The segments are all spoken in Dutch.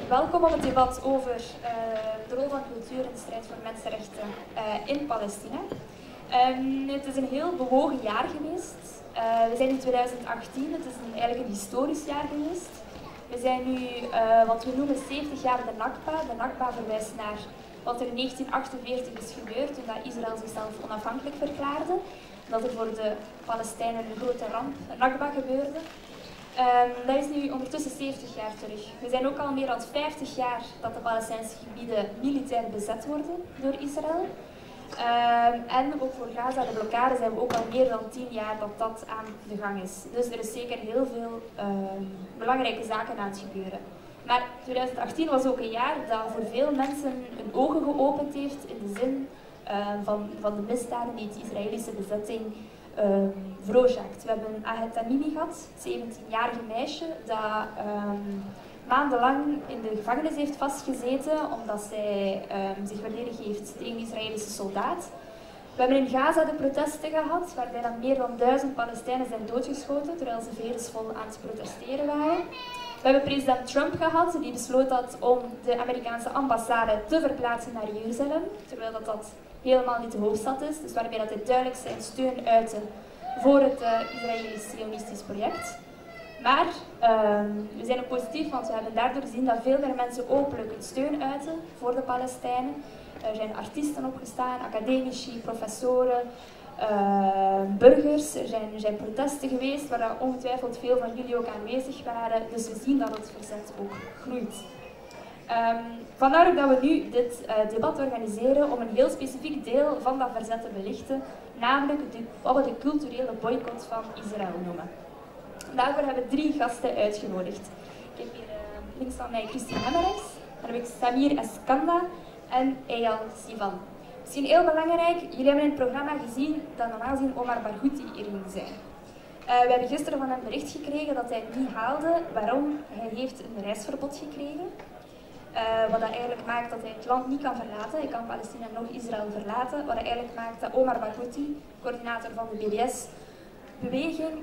welkom op het debat over de rol van cultuur in de strijd voor mensenrechten in Palestina. Het is een heel bewogen jaar geweest. We zijn in 2018, het is eigenlijk een historisch jaar geweest. We zijn nu wat we noemen 70 jaar de Nakba. De Nakba verwijst naar wat er in 1948 is gebeurd toen dat Israël zichzelf onafhankelijk verklaarde. Dat er voor de Palestijnen een grote ramp, een Nakba, gebeurde. Dat is nu ondertussen 70 jaar terug. We zijn ook al meer dan 50 jaar dat de Palestijnse gebieden militair bezet worden door Israël. En ook voor Gaza, de blokkade, zijn we ook al meer dan 10 jaar dat aan de gang is. Dus er is zeker heel veel belangrijke zaken aan het gebeuren. Maar 2018 was ook een jaar dat voor veel mensen hun ogen geopend heeft in de zin van de misdaden die de Israëlische bezetting veroorzaakt. We hebben Ahed Tamimi gehad, een 17-jarige meisje dat maandenlang in de gevangenis heeft vastgezeten omdat zij zich verdedigd heeft tegen een Israëlische soldaat. We hebben in Gaza de protesten gehad, waarbij dan meer dan 1000 Palestijnen zijn doodgeschoten terwijl ze vredesvol aan het protesteren waren. We hebben president Trump gehad, die besloot had om de Amerikaanse ambassade te verplaatsen naar Jeruzalem, terwijl dat helemaal niet de hoofdstad is, dus waarbij dat hij duidelijk zijn steun uitte voor het Israëlisch-Zionistisch project. Maar we zijn ook positief, want we hebben daardoor gezien dat veel meer mensen openlijk hun steun uiten voor de Palestijnen. Er zijn artiesten opgestaan, academici, professoren, burgers. Er zijn protesten geweest waar ongetwijfeld veel van jullie ook aanwezig waren. Dus we zien dat het verzet ook groeit. Vandaar ook dat we nu dit debat organiseren om een heel specifiek deel van dat verzet te belichten, namelijk wat we de culturele boycott van Israël noemen. Daarvoor hebben we 3 gasten uitgenodigd. Ik heb hier links van mij Christine Hemmerrechts, dan heb ik Samir Eskanda en Eyal Sivan. Misschien heel belangrijk, jullie hebben in het programma gezien dat normaal gezien Omar Barghouti hier ging zijn. We hebben gisteren van hem bericht gekregen dat hij het niet haalde. Waarom? Hij heeft een reisverbod gekregen. Wat dat eigenlijk maakt dat hij het land niet kan verlaten. Hij kan Palestina nog Israël verlaten. Wat dat eigenlijk maakt dat Omar Barghouti, coördinator van de BDS-beweging,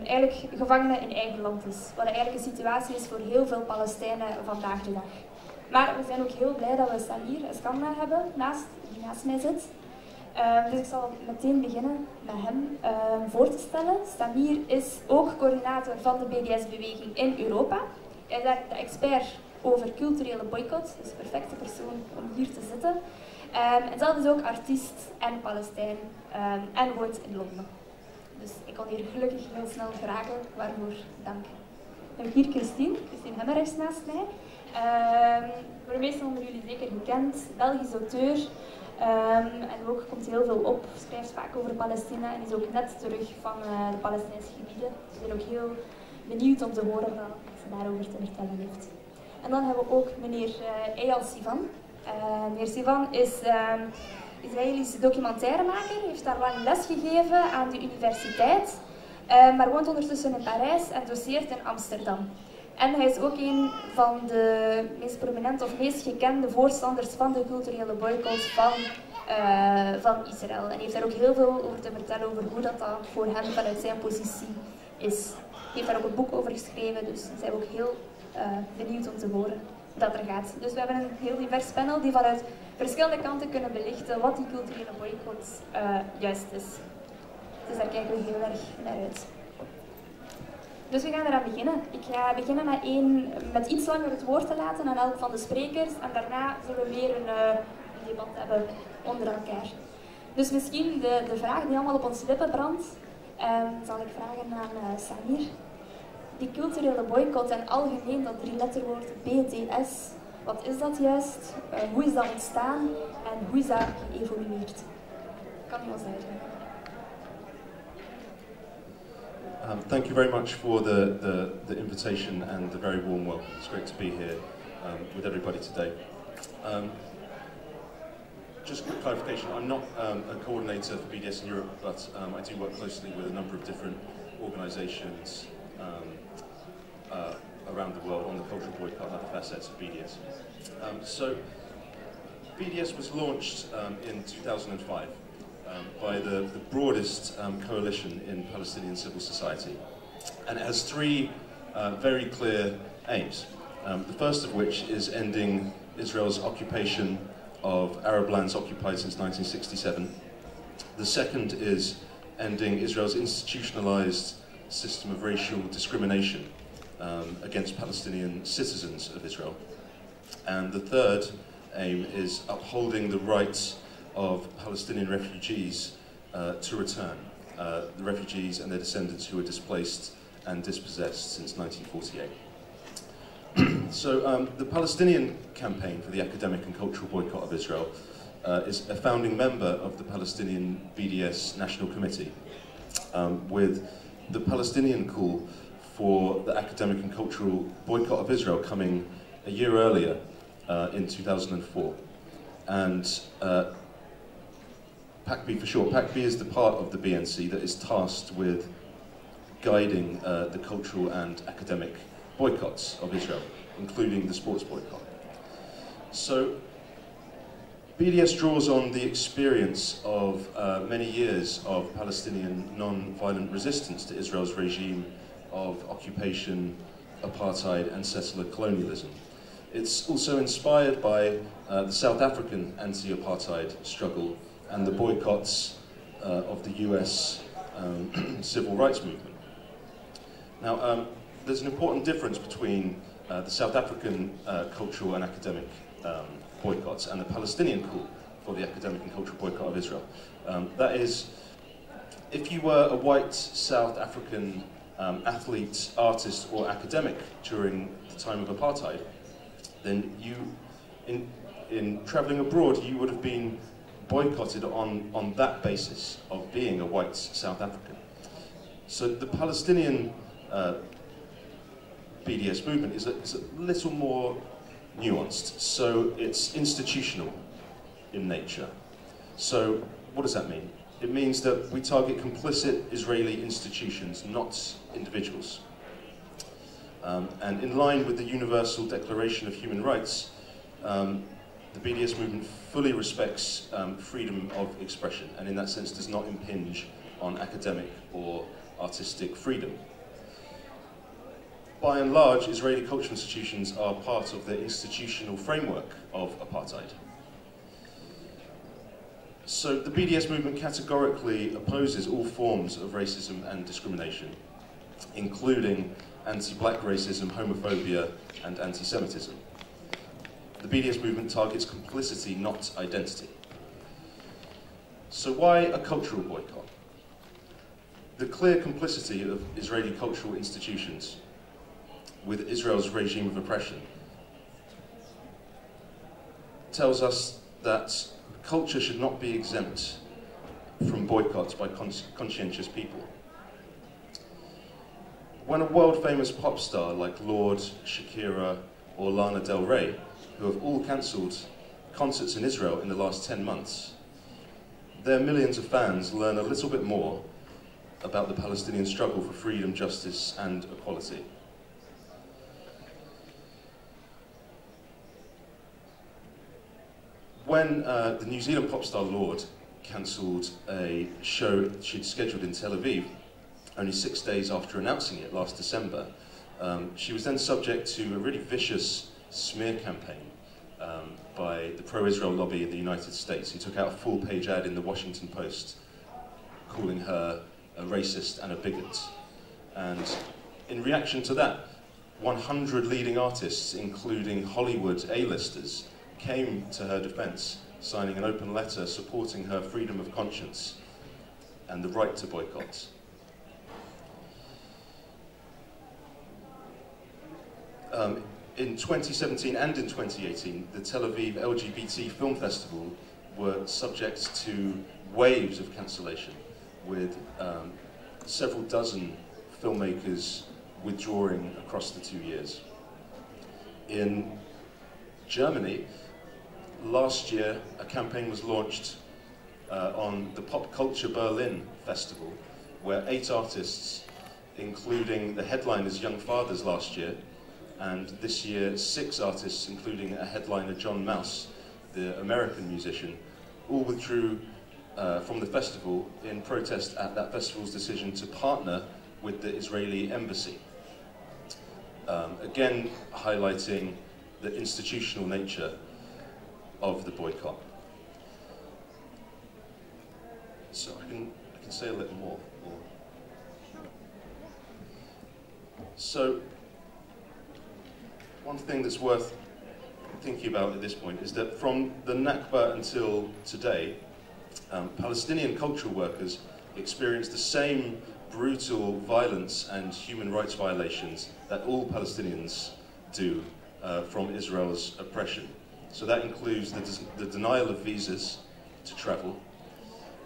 eigenlijk gevangene in eigen land is. Wat eigenlijk een situatie is voor heel veel Palestijnen vandaag de dag. Maar we zijn ook heel blij dat we Samir Eskanda hebben, die naast mij zit. Dus ik zal meteen beginnen met hem voor te stellen. Samir is ook coördinator van de BDS-beweging in Europa. Hij is daar de expert over culturele boycott, dus de perfecte persoon om hier te zitten. En zelf is ook artiest en Palestijn en woont in Londen. Dus ik kon hier gelukkig heel snel vragen, waarvoor dank. Dan heb ik hier Christine Hemmerrechts naast mij. Voor de meesten onder jullie zeker gekend, Belgisch auteur. En ook komt heel veel op, schrijft vaak over Palestina en is ook net terug van de Palestijnse gebieden. Dus ik ben ook heel benieuwd om te horen wat ze daarover te vertellen heeft. En dan hebben we ook meneer Eyal Sivan. Meneer Sivan is Israëlische documentairemaker, heeft daar lang les gegeven aan de universiteit, maar woont ondertussen in Parijs en doceert in Amsterdam. En hij is ook een van de meest prominente of meest gekende voorstanders van de culturele boycott van Israël. En heeft daar ook heel veel over te vertellen over hoe dat voor hem vanuit zijn positie is. Hij heeft daar ook een boek over geschreven, dus zijn we ook heel benieuwd om te horen hoe dat er gaat. Dus we hebben een heel divers panel die vanuit verschillende kanten kunnen belichten wat die culturele boycott juist is. Dus daar kijken we heel erg naar uit. Dus we gaan eraan beginnen. Ik ga beginnen met iets langer het woord te laten aan elk van de sprekers en daarna zullen we weer een debat hebben onder elkaar. Dus misschien de vraag die allemaal op ons lippen brandt, zal ik vragen aan Samir. Die culturele boycott en algemeen dat 3-letterwoord BDS, wat is dat juist? Hoe is dat ontstaan en hoe is dat geëvolueerd? Kan u ons uitleggen? Thank you very much for the invitation and the very warm welcome. It's great to be here with everybody today. Just a quick clarification, I'm not a coordinator for BDS in Europe, but I do work closely with a number of different organisations around the world on the cultural boycott and other facets of BDS. So BDS was launched in 2005. By the broadest coalition in Palestinian civil society. And it has 3 very clear aims. The first of which is ending Israel's occupation of Arab lands occupied since 1967. The second is ending Israel's institutionalized system of racial discrimination against Palestinian citizens of Israel. And the third aim is upholding the rights of Palestinian refugees to return, the refugees and their descendants who were displaced and dispossessed since 1948. So the Palestinian Campaign for the Academic and Cultural Boycott of Israel is a founding member of the Palestinian BDS National Committee, with the Palestinian call for the academic and cultural boycott of Israel coming a year earlier in 2004. And PACB for short, PACB is the part of the BNC that is tasked with guiding the cultural and academic boycotts of Israel, including the sports boycott. So BDS draws on the experience of many years of Palestinian non-violent resistance to Israel's regime of occupation, apartheid and settler colonialism. It's also inspired by the South African anti-apartheid struggle and the boycotts of the US civil rights movement. Now, there's an important difference between the South African cultural and academic boycotts and the Palestinian call for the academic and cultural boycott of Israel. That is, if you were a white South African athlete, artist or academic during the time of apartheid, then you, in travelling abroad, you would have been boycotted on that basis of being a white South African. So the Palestinian BDS movement is a little more nuanced. So it's institutional in nature. So what does that mean? It means that we target complicit Israeli institutions, not individuals. And in line with the Universal Declaration of Human Rights, the BDS movement fully respects freedom of expression, and in that sense does not impinge on academic or artistic freedom. By and large, Israeli cultural institutions are part of the institutional framework of apartheid. So the BDS movement categorically opposes all forms of racism and discrimination, including anti-black racism, homophobia, and anti-Semitism. The BDS movement targets complicity, not identity. So why a cultural boycott? The clear complicity of Israeli cultural institutions with Israel's regime of oppression tells us that culture should not be exempt from boycotts by conscientious people. When a world-famous pop star like Lorde, Shakira, or Lana Del Rey, who have all cancelled concerts in Israel in the last 10 months, their millions of fans learn a little bit more about the Palestinian struggle for freedom, justice, and equality. When the New Zealand pop star Lorde cancelled a show she'd scheduled in Tel Aviv, only 6 days after announcing it last December, she was then subject to a really vicious smear campaign by the pro-Israel lobby in the United States, who took out a full-page ad in the Washington Post calling her a racist and a bigot. And in reaction to that, 100 leading artists, including Hollywood A-listers, came to her defense, signing an open letter supporting her freedom of conscience and the right to boycott. In 2017 and in 2018, the Tel Aviv LGBT Film Festival were subject to waves of cancellation, with several dozen filmmakers withdrawing across the 2 years. In Germany, last year, a campaign was launched on the Pop Culture Berlin Festival, where 8 artists, including the headliners Young Fathers last year, and this year 6 artists, including a headliner John Mouse, the American musician, all withdrew from the festival in protest at that festival's decision to partner with the Israeli embassy. again highlighting the institutional nature of the boycott. So I can say a little more. So one thing that's worth thinking about at this point is that from the Nakba until today, Palestinian cultural workers experienced the same brutal violence and human rights violations that all Palestinians do from Israel's oppression. So that includes the denial of visas to travel,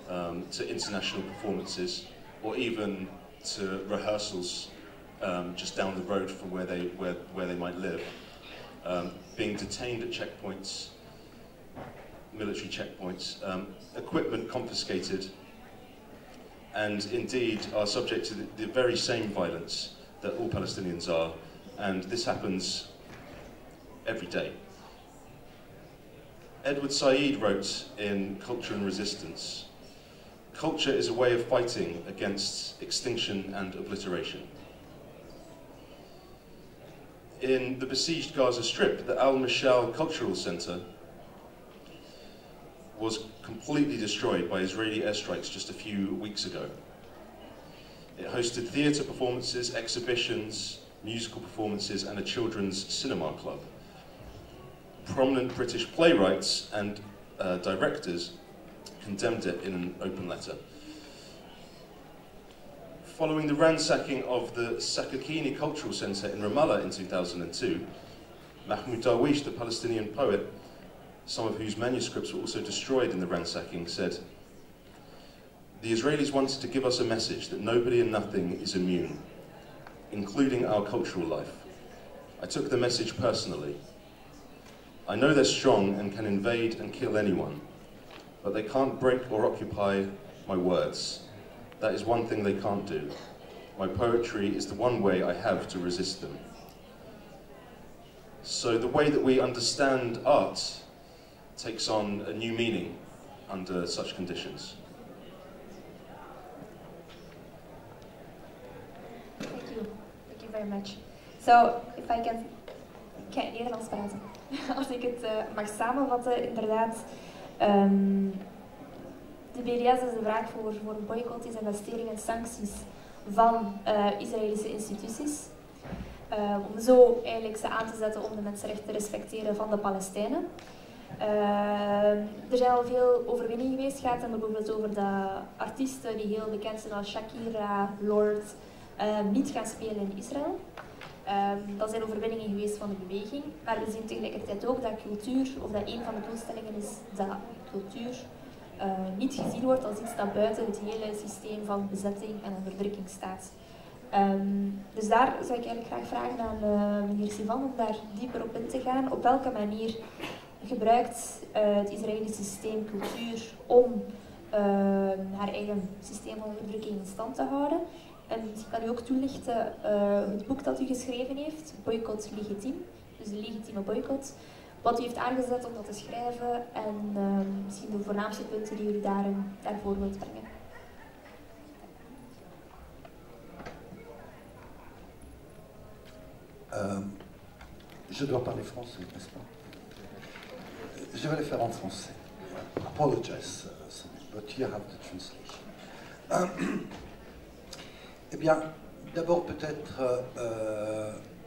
to international performances, or even to rehearsals just down the road from where they might live, being detained at checkpoints, military checkpoints, equipment confiscated, and indeed are subject to the very same violence that all Palestinians are, and this happens every day. Edward Said wrote in Culture and Resistance, "Culture is a way of fighting against extinction and obliteration." In the besieged Gaza Strip, the Al-Mashal Cultural Center was completely destroyed by Israeli airstrikes just a few weeks ago. It hosted theatre performances, exhibitions, musical performances, and a children's cinema club. Prominent British playwrights and directors condemned it in an open letter. Following the ransacking of the Sakakini Cultural Center in Ramallah in 2002, Mahmoud Darwish, the Palestinian poet, some of whose manuscripts were also destroyed in the ransacking, said, "The Israelis wanted to give us a message that nobody and nothing is immune, including our cultural life. I took the message personally. I know they're strong and can invade and kill anyone, but they can't break or occupy my words. That is one thing they can't do. My poetry is the one way I have to resist them." So the way that we understand art takes on a new meaning under such conditions. Thank you very much. So, if I can... Ik ga in Nederlands praten. Als ik het mag samenvatten, inderdaad. De BDS is de vraag voor een boycott, investeringen en sancties van Israëlische instituties. Om zo eigenlijk ze aan te zetten om de mensenrechten te respecteren van de Palestijnen. Er zijn al veel overwinningen geweest. Het gaat dan bijvoorbeeld over dat artiesten die heel bekend zijn als Shakira, Lorde, niet gaan spelen in Israël. Dat zijn overwinningen geweest van de beweging. Maar we zien tegelijkertijd ook dat cultuur, of dat een van de doelstellingen is dat cultuur niet gezien wordt als iets dat buiten het hele systeem van bezetting en onderdrukking staat. Dus daar zou ik eigenlijk graag vragen aan meneer Sivan om daar dieper op in te gaan. Op welke manier gebruikt het Israëlische systeem cultuur om haar eigen systeem van onderdrukking in stand te houden? En misschien kan u ook toelichten het boek dat u geschreven heeft, Boycott Legitiem, dus de legitieme boycott. Wat u heeft aangezet om dat te schrijven en misschien de voornaamste punten die u daarvoor wilt brengen. Je dois parler français, n'est-ce pas? Je vais le faire en français. Apologize, but you have the translation. Eh bien, d'abord peut-être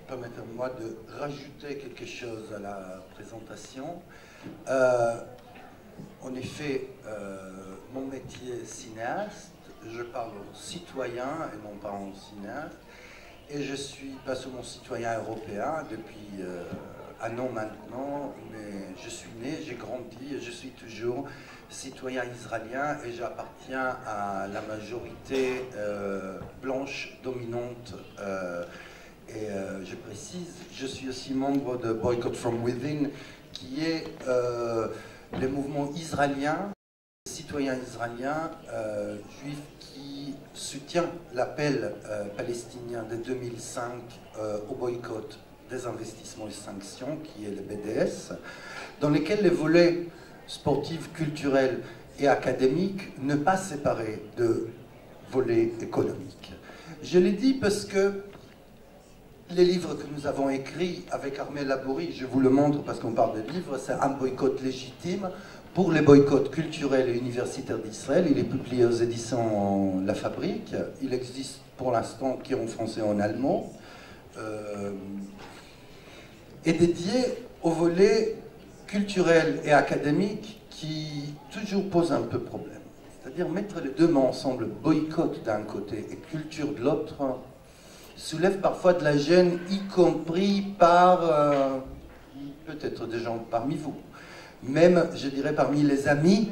permettez-moi de rajouter quelque chose à la présentation. En effet, mon métier est cinéaste, je parle aux citoyens et non pas aux cinéastes, et je suis pas seulement citoyen européen depuis un an maintenant, mais je suis né, j'ai grandi et je suis toujours citoyen israélien et j'appartiens à la majorité blanche dominante. Et je précise, je suis aussi membre de Boycott from Within, qui est le mouvement israélien, citoyen israélien, juif, qui soutient l'appel palestinien de 2005 au boycott des investissements et sanctions, qui est le BDS, dans lequel les volets sportifs, culturels et académiques ne pas séparés de volets économiques. Je l'ai dit parce que les livres que nous avons écrits avec Armel Laborie, je vous le montre parce qu'on parle de livres, c'est Un boycott légitime pour les boycotts culturels et universitaires d'Israël. Il est publié aux éditions La Fabrique. Il existe pour l'instant qu'en français et en allemand. Et dédié au volet culturel et académique qui toujours pose un peu problème. C'est-à-dire mettre les deux mots ensemble, boycott d'un côté et culture de l'autre, soulève parfois de la gêne, y compris par peut-être des gens parmi vous, même, je dirais, parmi les amis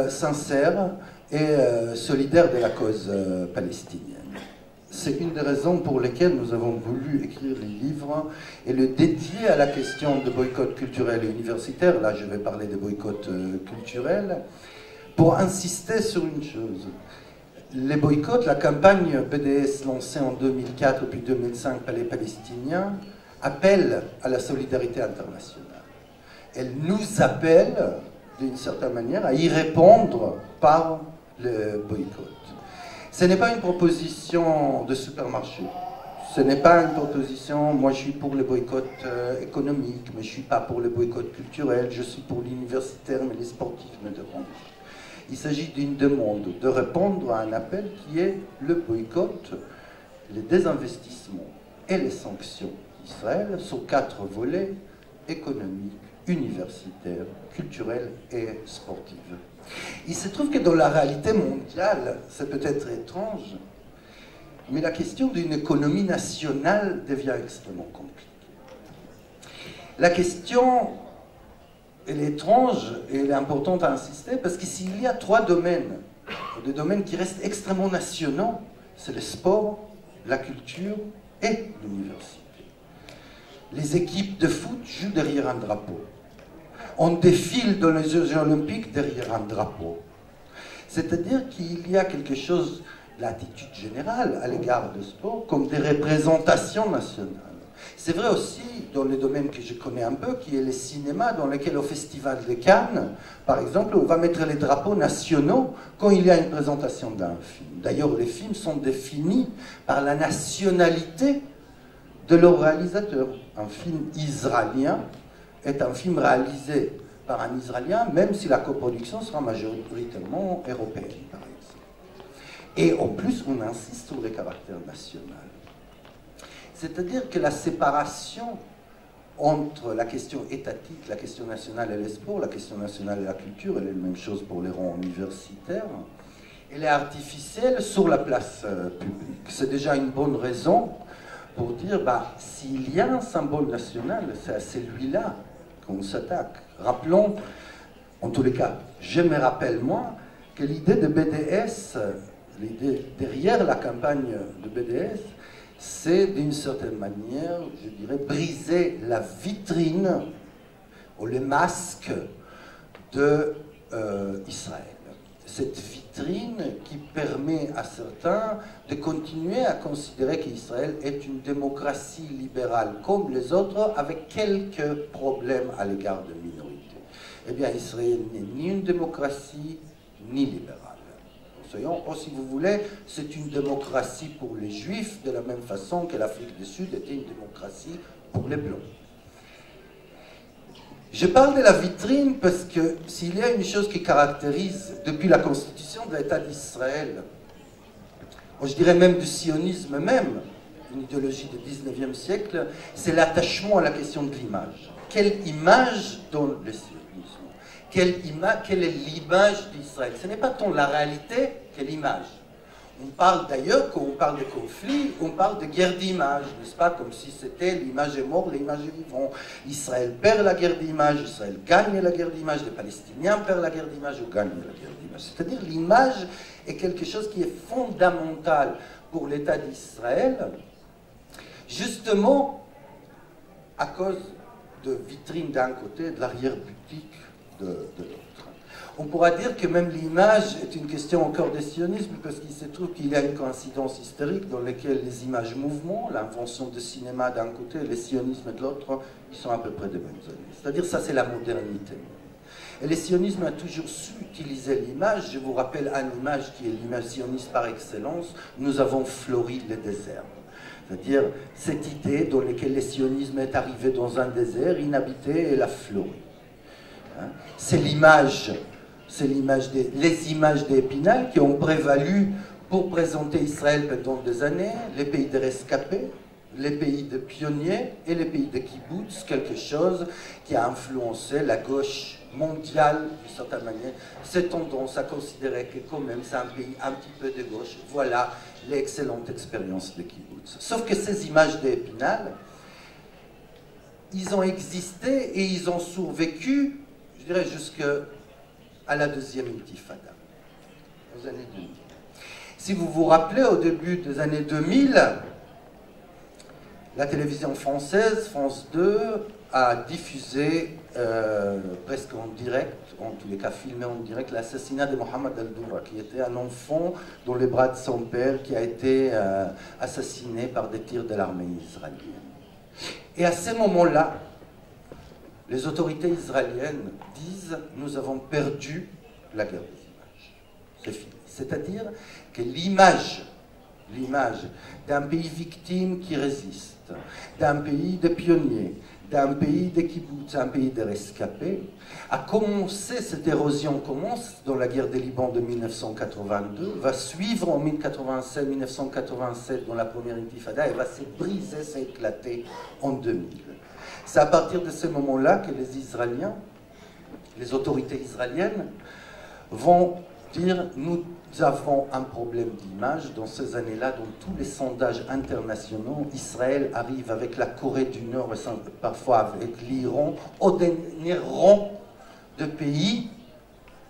sincères et solidaires de la cause palestinienne. C'est une des raisons pour lesquelles nous avons voulu écrire les livres et le dédier à la question de boycott culturel et universitaire. Là, je vais parler de boycott culturel, pour insister sur une chose. Les boycotts, la campagne BDS lancée en 2004 puis 2005 par les Palestiniens, appelle à la solidarité internationale. Elle nous appelle, d'une certaine manière, à y répondre par le boycott. Ce n'est pas une proposition de supermarché. Ce n'est pas une proposition, moi je suis pour le boycott économique, mais je ne suis pas pour le boycott culturel, je suis pour l'universitaire, mais les sportifs me demandent. Il s'agit d'une demande de répondre à un appel qui est le boycott, les désinvestissements et les sanctions d'Israël sur 4 volets: économiques, universitaires, culturels et sportifs. Il se trouve que dans la réalité mondiale, c'est peut-être étrange, mais la question d'une économie nationale devient extrêmement compliquée. La question, elle est étrange et elle est importante à insister parce que s'il y a 3 domaines, des domaines qui restent extrêmement nationaux, c'est le sport, la culture et l'université. Les équipes de foot jouent derrière un drapeau. On défile dans les Jeux olympiques derrière un drapeau. C'est-à-dire qu'il y a quelque chose de l'attitude générale à l'égard du sport comme des représentations nationales. C'est vrai aussi dans le domaine que je connais un peu, qui est le cinéma, dans lequel au Festival de Cannes, par exemple, on va mettre les drapeaux nationaux quand il y a une présentation d'un film. D'ailleurs, les films sont définis par la nationalité de leur réalisateur. Un film israélien est un film réalisé par un Israélien, même si la coproduction sera majoritairement européenne, par exemple. Et en plus, on insiste sur le caractère national. C'est-à-dire que la séparation entre la question étatique, la question nationale et le sport, la question nationale et la culture, elle est la même chose pour les rangs universitaires, elle est artificielle sur la place publique. C'est déjà une bonne raison pour dire, s'il y a un symbole national, c'est à celui-là qu'on s'attaque. Rappelons, en tous les cas, je me rappelle moi, que l'idée de BDS, l'idée derrière la campagne de BDS, c'est d'une certaine manière, je dirais, briser la vitrine ou le masque d'Israël. Cette vitrine qui permet à certains de continuer à considérer qu'Israël est une démocratie libérale comme les autres, avec quelques problèmes à l'égard de minorités. Eh bien, Israël n'est ni une démocratie, ni libérale. Soyons, si vous voulez, c'est une démocratie pour les Juifs, de la même façon que l'Afrique du Sud était une démocratie pour les Blancs. Je parle de la vitrine parce que s'il y a une chose qui caractérise, depuis la constitution de l'État d'Israël, je dirais même du sionisme même, une idéologie du 19e siècle, c'est l'attachement à la question de l'image. Quelle image donne le sionisme? Quelle est l'image d'Israël? Ce n'est pas tant la réalité que l'image. On parle d'ailleurs, quand on parle de conflit, on parle de guerre d'image, n'est-ce pas? Comme si c'était l'image est morte, l'image est vivante. Israël perd la guerre d'image, Israël gagne la guerre d'image, les Palestiniens perdent la guerre d'image ou gagnent la guerre d'image. C'est-à-dire l'image est quelque chose qui est fondamental pour l'État d'Israël, justement à cause de vitrine d'un côté, de l'arrière-boutique de l'autre. On pourra dire que même l'image est une question encore des sionismes, parce qu'il se trouve qu'il y a une coïncidence historique dans laquelle les images mouvement, l'invention du cinéma d'un côté et le sionisme de l'autre, ils sont à peu près des mêmes années. C'est-à-dire ça, c'est la modernité. Et le sionisme a toujours su utiliser l'image. Je vous rappelle une image qui est l'image sioniste par excellence. Nous avons fleuri le désert. C'est-à-dire cette idée dans laquelle le sionisme est arrivé dans un désert inhabité et l'a fleuri. Hein? C'est l'image, les images d'Épinal qui ont prévalu pour présenter Israël pendant des années, les pays de rescapés, les pays de pionniers et les pays de kibbutz, quelque chose qui a influencé la gauche mondiale, d'une certaine manière, cette tendance à considérer que quand même c'est un pays un petit peu de gauche. Voilà l'excellente expérience de kibbutz. Sauf que ces images d'Épinal, ils ont existé et ils ont survécu, je dirais, jusqu'à la deuxième intifada, aux années 2000. Si vous vous rappelez, au début des années 2000, la télévision française, France 2, a diffusé presque en direct, en tous les cas filmé en direct, l'assassinat de Mohamed Al-Doura, qui était un enfant dans les bras de son père, qui a été assassiné par des tirs de l'armée israélienne. Et à ce moment-là, les autorités israéliennes disent « Nous avons perdu la guerre des images. C'est fini. » C'est-à-dire que l'image d'un pays victime qui résiste, d'un pays de pionniers, d'un pays de kibbutz, un pays de rescapés, a commencé, cette érosion commence dans la guerre des Liban de 1982, va suivre en 1987 dans la première intifada et va se briser, s'éclater en 2000. C'est à partir de ce moment-là que les Israéliens, les autorités israéliennes, vont dire « Nous avons un problème d'image. » Dans ces années-là, dans tous les sondages internationaux, Israël arrive avec la Corée du Nord et parfois avec l'Iran au dernier rang de pays,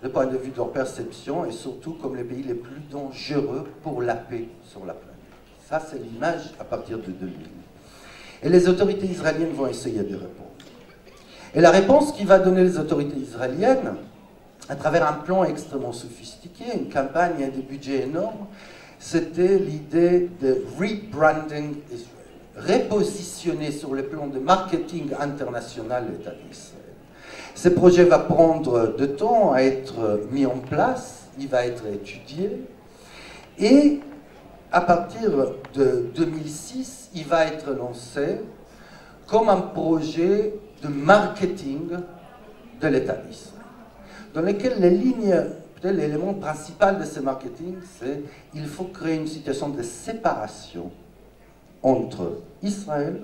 du point de vue de leur perception, et surtout comme les pays les plus dangereux pour la paix sur la planète. Ça, c'est l'image à partir de 2000. Et les autorités israéliennes vont essayer de répondre. Et la réponse qui va donner les autorités israéliennes, à travers un plan extrêmement sophistiqué, une campagne et des budgets énormes, c'était l'idée de rebranding Israël, repositionner sur le plan de marketing international l'État d'Israël. Ce projet va prendre du temps à être mis en place, il va être étudié, et à partir de 2006, il va être lancé comme un projet de marketing de l'État d'Israël, dans lequel les lignes, peut-être l'élément principal de ce marketing, c'est qu'il faut créer une situation de séparation entre Israël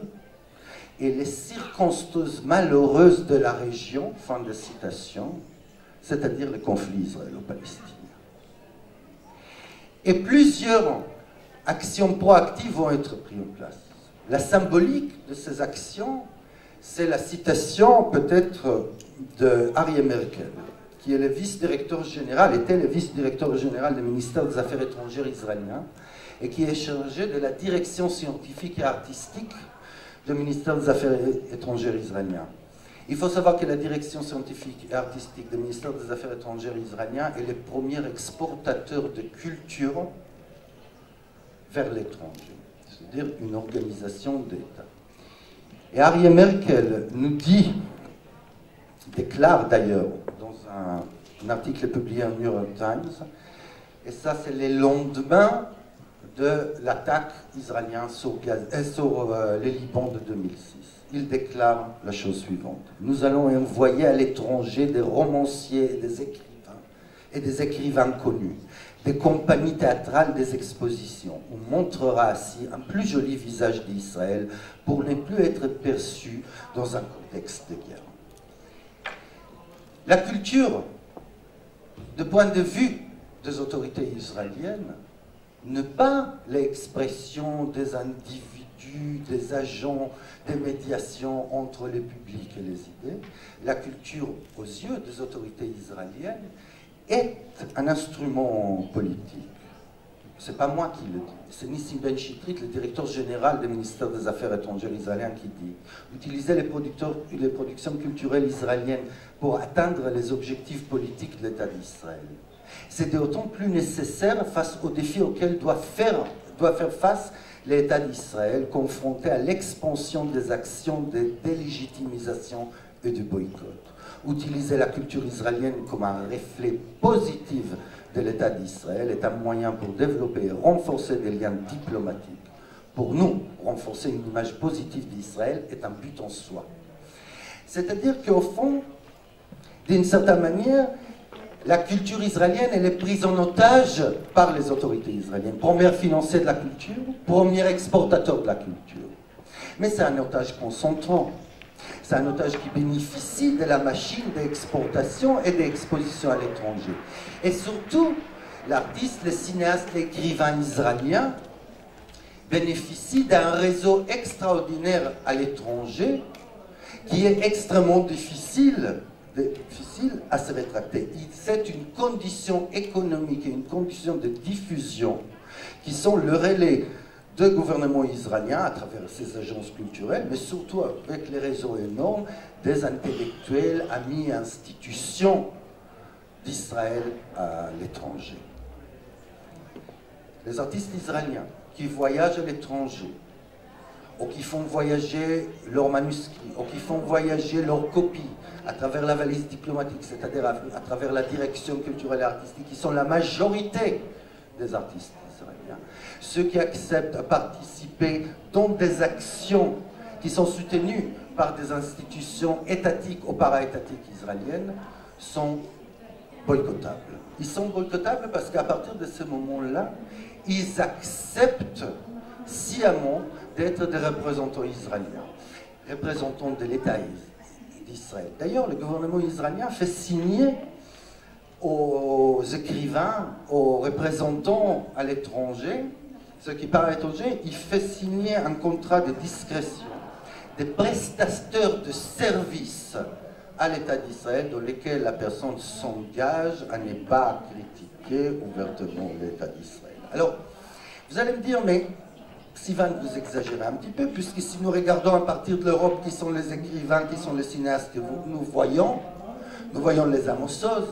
et les circonstances malheureuses de la région, fin de citation, c'est-à-dire le conflit israélo-palestinien. Et plusieurs actions proactives vont être prises en place. La symbolique de ces actions, c'est la citation peut-être de Ariel Merkel, qui est le vice-directeur général, était le vice-directeur général du ministère des Affaires étrangères israélien, et qui est chargé de la direction scientifique et artistique du ministère des Affaires étrangères israélien. Il faut savoir que la direction scientifique et artistique du ministère des Affaires étrangères israélien est le premier exportateur de culture vers l'étranger, c'est-à-dire une organisation d'État. Et Ariel Merkel nous dit, déclare d'ailleurs dans un article publié au New York Times, et ça c'est le lendemain de l'attaque israélienne sur le Liban de 2006. Il déclare la chose suivante: nous allons envoyer à l'étranger des romanciers et des écrivains connus, des compagnies théâtrales, des expositions. On montrera ainsi un plus joli visage d'Israël pour ne plus être perçu dans un contexte de guerre. La culture, du point de vue des autorités israéliennes, n'est pas l'expression des individus, des agents, des médiations entre les publics et les idées. La culture, aux yeux des autorités israéliennes, est un instrument politique. Ce n'est pas moi qui le dis, c'est Nissim Ben Chitrit, le directeur général du ministère des Affaires étrangères israélien, qui dit « Utiliser les productions culturelles israéliennes pour atteindre les objectifs politiques de l'État d'Israël. C'est d'autant plus nécessaire face aux défis auxquels doit faire face l'État d'Israël, confronté à l'expansion des actions de délégitimisation et de boycott. Utiliser la culture israélienne comme un reflet positif de l'État d'Israël est un moyen pour développer et renforcer des liens diplomatiques, pour nous, renforcer une image positive d'Israël est un but en soi. C'est-à-dire qu'au fond, d'une certaine manière, la culture israélienne, elle est prise en otage par les autorités israéliennes. Premier financier de la culture, premier exportateur de la culture. Mais c'est un otage concentrant. C'est un otage qui bénéficie de la machine d'exportation et d'exposition à l'étranger. Et surtout, l'artiste, le cinéaste, l'écrivain israélien bénéficie d'un réseau extraordinaire à l'étranger qui est extrêmement difficile à se rétracter. C'est une condition économique et une condition de diffusion qui sont le relais du gouvernement israélien à travers ses agences culturelles, mais surtout avec les réseaux énormes des intellectuels, amis et institutions d'Israël à l'étranger. Les artistes israéliens qui voyagent à l'étranger, ou qui font voyager leurs manuscrits, ou qui font voyager leurs copies à travers la valise diplomatique, c'est-à-dire à travers la direction culturelle et artistique, qui sont la majorité des artistes israéliens. Ceux qui acceptent de participer dans des actions qui sont soutenues par des institutions étatiques ou para-étatiques israéliennes sont boycottables. Ils sont boycottables parce qu'à partir de ce moment-là, ils acceptent sciemment d'être des représentants israéliens, représentants de l'État d'Israël. D'ailleurs, le gouvernement israélien fait signer aux écrivains, aux représentants à l'étranger, ceux qui parlent à l'étranger, il fait signer un contrat de discrétion des prestateurs de services à l'État d'Israël dans lesquels la personne s'engage à ne pas critiquer ouvertement l'État d'Israël. Alors, vous allez me dire, mais Sivan, vous exagérez un petit peu, puisque si nous regardons à partir de l'Europe qui sont les écrivains, qui sont les cinéastes que nous voyons les Amos-Oz,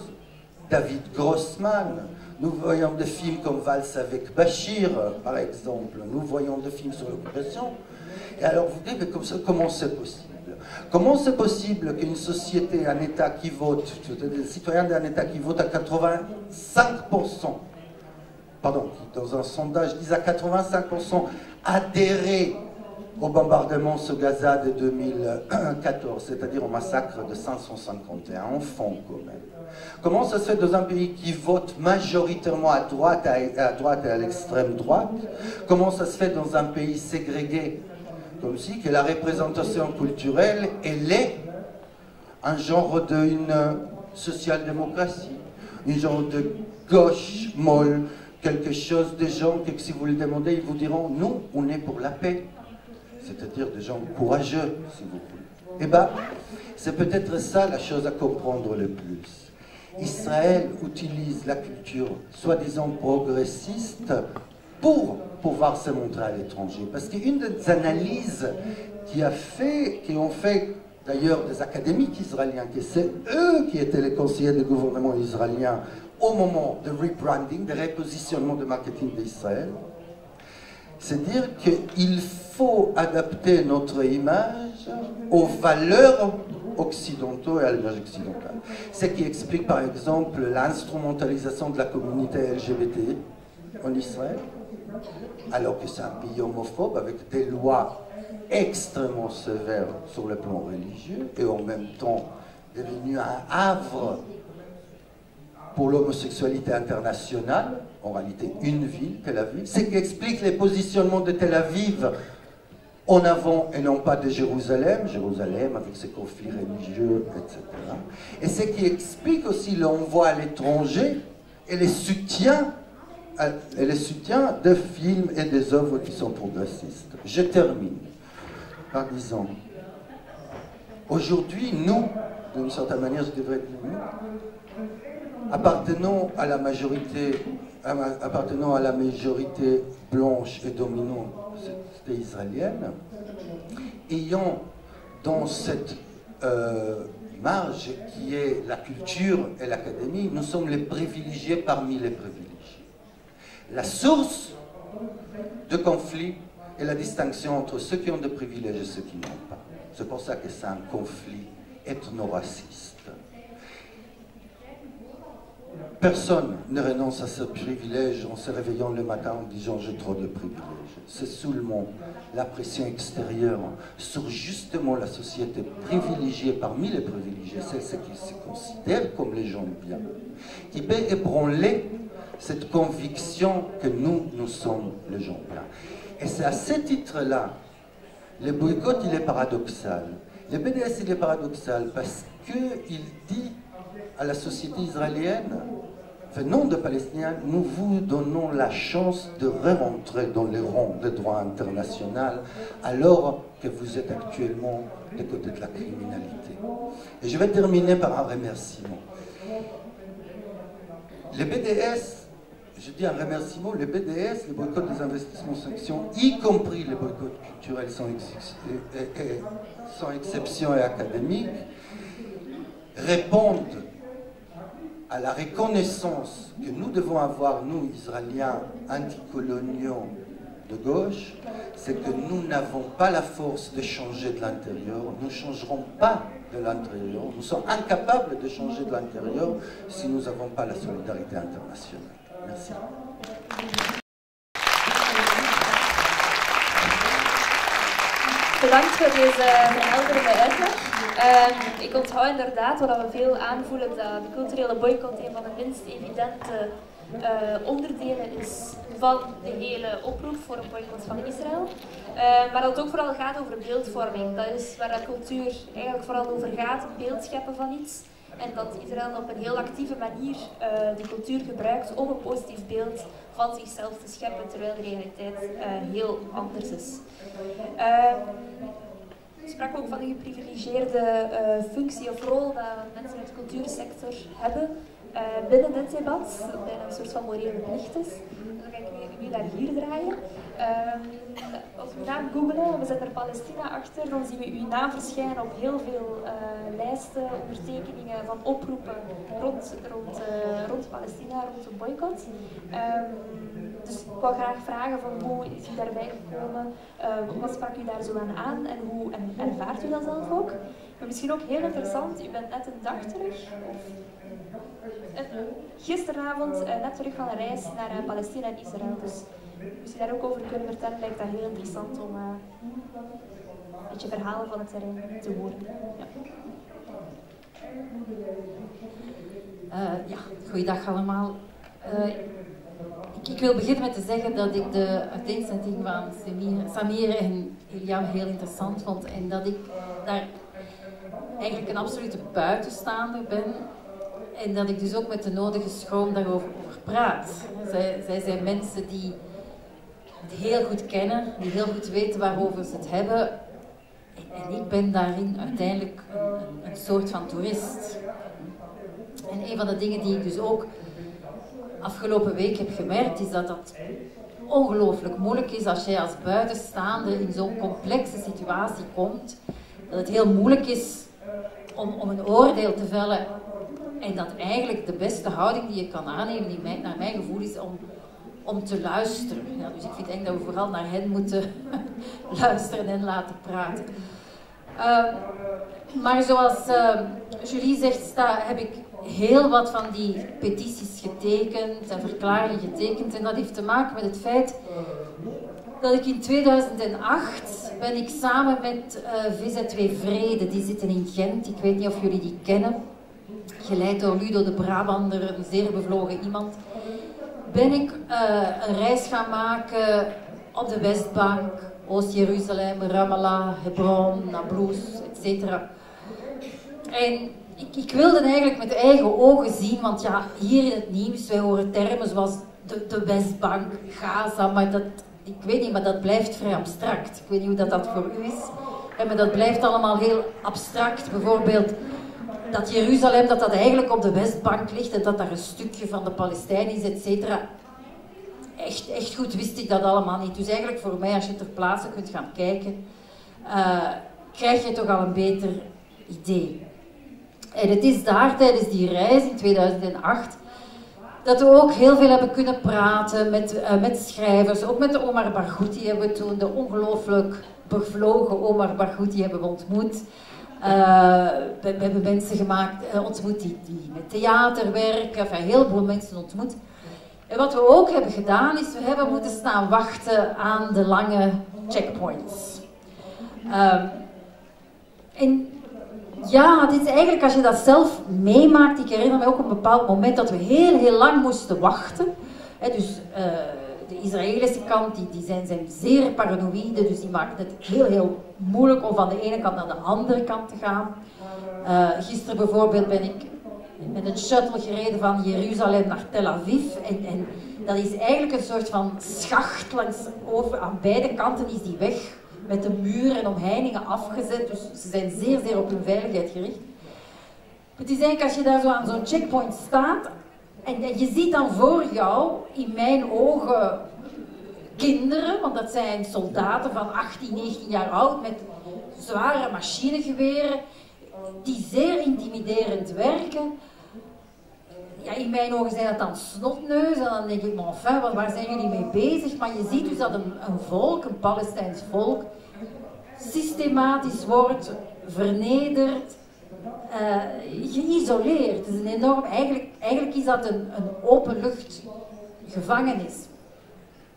David Grossman, nous voyons des films comme Valse avec Bachir, par exemple, nous voyons des films sur l'occupation, et alors vous dites, mais comment c'est possible? Comment c'est possible qu'une société, un État qui vote, des citoyens d'un État qui vote à 85%, pardon, dans un sondage, disent à 85% adhérer au bombardement sur Gaza de 2014, c'est-à-dire au massacre de 551 enfants quand même. Comment ça se fait dans un pays qui vote majoritairement à droite et à l'extrême droite? Comment ça se fait dans un pays ségrégué comme si que la représentation culturelle, elle est un genre d'une social-démocratie, un genre de gauche molle, quelque chose de gens que si vous le demandez, ils vous diront, nous, on est pour la paix. C'est-à-dire des gens courageux, si vous voulez. Eh bien, c'est peut-être ça la chose à comprendre le plus. Israël utilise la culture, soi-disant progressiste, pour pouvoir se montrer à l'étranger. Parce qu'une des analyses qui ont fait d'ailleurs des académiques israéliens, que c'est eux qui étaient les conseillers du gouvernement israélien au moment de rebranding, de repositionnement de marketing d'Israël, c'est dire qu'il faut adapter notre image aux valeurs occidentaux et à l'image occidentale. Ce qui explique par exemple l'instrumentalisation de la communauté LGBT en Israël, alors que c'est un pays homophobe avec des lois extrêmement sévères sur le plan religieux et en même temps devenu un havre pour l'homosexualité internationale, en réalité une ville, Tel Aviv. C'est ce qui explique les positionnements de Tel Aviv en avant et non pas de Jérusalem, Jérusalem avec ses conflits religieux, etc. Et ce qui explique aussi l'envoi à l'étranger et les soutiens de films et des œuvres qui sont progressistes. Je termine en disant, aujourd'hui, nous, d'une certaine manière, je devrais dire nous, appartenant à la majorité blanche et dominante de cette société israélienne, ayant dans cette marge qui est la culture et l'académie, nous sommes les privilégiés parmi les privilégiés. La source de conflit est la distinction entre ceux qui ont des privilèges et ceux qui n'ont pas. C'est pour ça que c'est un conflit ethno-raciste. Personne ne renonce à ce privilège en se réveillant le matin en disant j'ai trop de privilèges. C'est seulement la pression extérieure sur justement la société privilégiée parmi les privilégiés, celle qui se considèrent comme les gens bien, qui peut ébranler cette conviction que nous sommes les gens bien. Et c'est à ce titre-là, le boycott il est paradoxal. Le BDS il est paradoxal parce qu'il dit à la société israélienne, venant de Palestiniens, nous vous donnons la chance de re-rentrer dans les rangs de droit international alors que vous êtes actuellement du côté de la criminalité. Et je vais terminer par un remerciement. Le BDS, je dis un remerciement, le BDS, le boycott des investissements sanctions, y compris les boycotts culturels sans exception et académiques, répondent à la reconnaissance que nous devons avoir, nous, Israéliens anticoloniaux de gauche, c'est que nous n'avons pas la force de changer de l'intérieur, nous ne changerons pas de l'intérieur, nous sommes incapables de changer de l'intérieur si nous n'avons pas la solidarité internationale. Merci. Bedankt voor deze verhelderende uitleg. Ik onthoud inderdaad wat we veel aanvoelen, dat de culturele boycott een van de minst evidente onderdelen is van de hele oproep voor een boycott van Israël. Maar dat het ook vooral gaat over beeldvorming. Dat is waar de cultuur eigenlijk vooral over gaat, het beeld scheppen van iets. En dat Israël op een heel actieve manier de cultuur gebruikt om een positief beeld van zichzelf te scheppen, terwijl de realiteit heel anders is. Ik sprak ook van de geprivilegeerde functie of rol dat mensen uit de cultuursector hebben binnen dit debat, dat bijna een soort van morele plicht is. Dan ga ik nu naar hier draaien. Als we uw naam googelen, we zetten er Palestina achter, dan zien we uw naam verschijnen op heel veel lijsten, ondertekeningen van oproepen rond Palestina, rond de boycott. Dus ik wou graag vragen van hoe is u daarbij gekomen, wat sprak u daar zo aan en hoe ervaart u dat zelf ook? Maar misschien ook heel interessant, u bent net een dag terug, gisteravond net terug van een reis naar Palestina en Israël. Dus als u daar ook over kunnen vertellen, lijkt dat heel interessant om een beetje verhalen van het terrein te horen. Ja. Goeiedag allemaal. Ik wil beginnen met te zeggen dat ik de uiteenzetting van Samir en Iliam heel interessant vond en dat ik daar eigenlijk een absolute buitenstaander ben en dat ik dus ook met de nodige schroom daarover praat. Zij zijn mensen die het heel goed kennen, die heel goed weten waarover ze het hebben en ik ben daarin uiteindelijk een soort van toerist. En een van de dingen die ik dus ook afgelopen week heb gemerkt is dat dat ongelooflijk moeilijk is als jij als buitenstaander in zo'n complexe situatie komt. Dat het heel moeilijk is om een oordeel te vellen en dat eigenlijk de beste houding die je kan aannemen, die naar mijn gevoel is om te luisteren. Ja, dus ik vind eigenlijk dat we vooral naar hen moeten luisteren en laten praten. Maar zoals Julie zegt, heb ik heel wat van die petities getekend en verklaringen getekend. En dat heeft te maken met het feit dat ik in 2008 ben ik samen met VZW Vrede, die zitten in Gent, ik weet niet of jullie die kennen, geleid door Ludo de Brabander, een zeer bevlogen iemand, ben ik een reis gaan maken op de Westbank, Oost-Jeruzalem, Ramallah, Hebron, Nablus, etc. En ik wilde eigenlijk met eigen ogen zien, want ja, hier in het nieuws, wij horen termen zoals de Westbank, Gaza, maar ik weet niet, maar dat blijft vrij abstract. Ik weet niet hoe dat voor u is, maar dat blijft allemaal heel abstract. Bijvoorbeeld dat Jeruzalem, dat eigenlijk op de Westbank ligt en dat daar een stukje van de Palestijnen is, etc. Echt goed wist ik dat allemaal niet. Dus eigenlijk voor mij, als je ter plaatse kunt gaan kijken, krijg je toch al een beter idee. En het is daar tijdens die reis in 2008 dat we ook heel veel hebben kunnen praten met schrijvers. Ook met de Omar Barghouti hebben we toen, de ongelooflijk bevlogen Omar Barghouti hebben we ontmoet. We hebben mensen ontmoet die met theater werken, enfin, heel veel mensen ontmoet. En wat we ook hebben gedaan, is we hebben moeten staan wachten aan de lange checkpoints. En ja, dit is eigenlijk, als je dat zelf meemaakt, ik herinner me ook op een bepaald moment dat we heel lang moesten wachten. Dus de Israëlische kant, die zijn zeer paranoïde, dus die maken het heel moeilijk om van de ene kant naar de andere kant te gaan. Gisteren bijvoorbeeld ben ik met een shuttle gereden van Jeruzalem naar Tel Aviv. En dat is eigenlijk een soort van schacht aan beide kanten is die weg met de muren en omheiningen afgezet. Dus ze zijn zeer op hun veiligheid gericht. Het is eigenlijk als je daar zo aan zo'n checkpoint staat en je ziet dan voor jou, in mijn ogen, kinderen, want dat zijn soldaten van 18, 19 jaar oud met zware machinegeweren, die zeer intimiderend werken. Ja, in mijn ogen zijn dat dan snotneuzen en dan denk ik, maar enfin, waar zijn jullie mee bezig? Maar je ziet dus dat een volk, een Palestijns volk, systematisch wordt vernederd, geïsoleerd. Het is een enorm, eigenlijk is dat een openlucht gevangenis.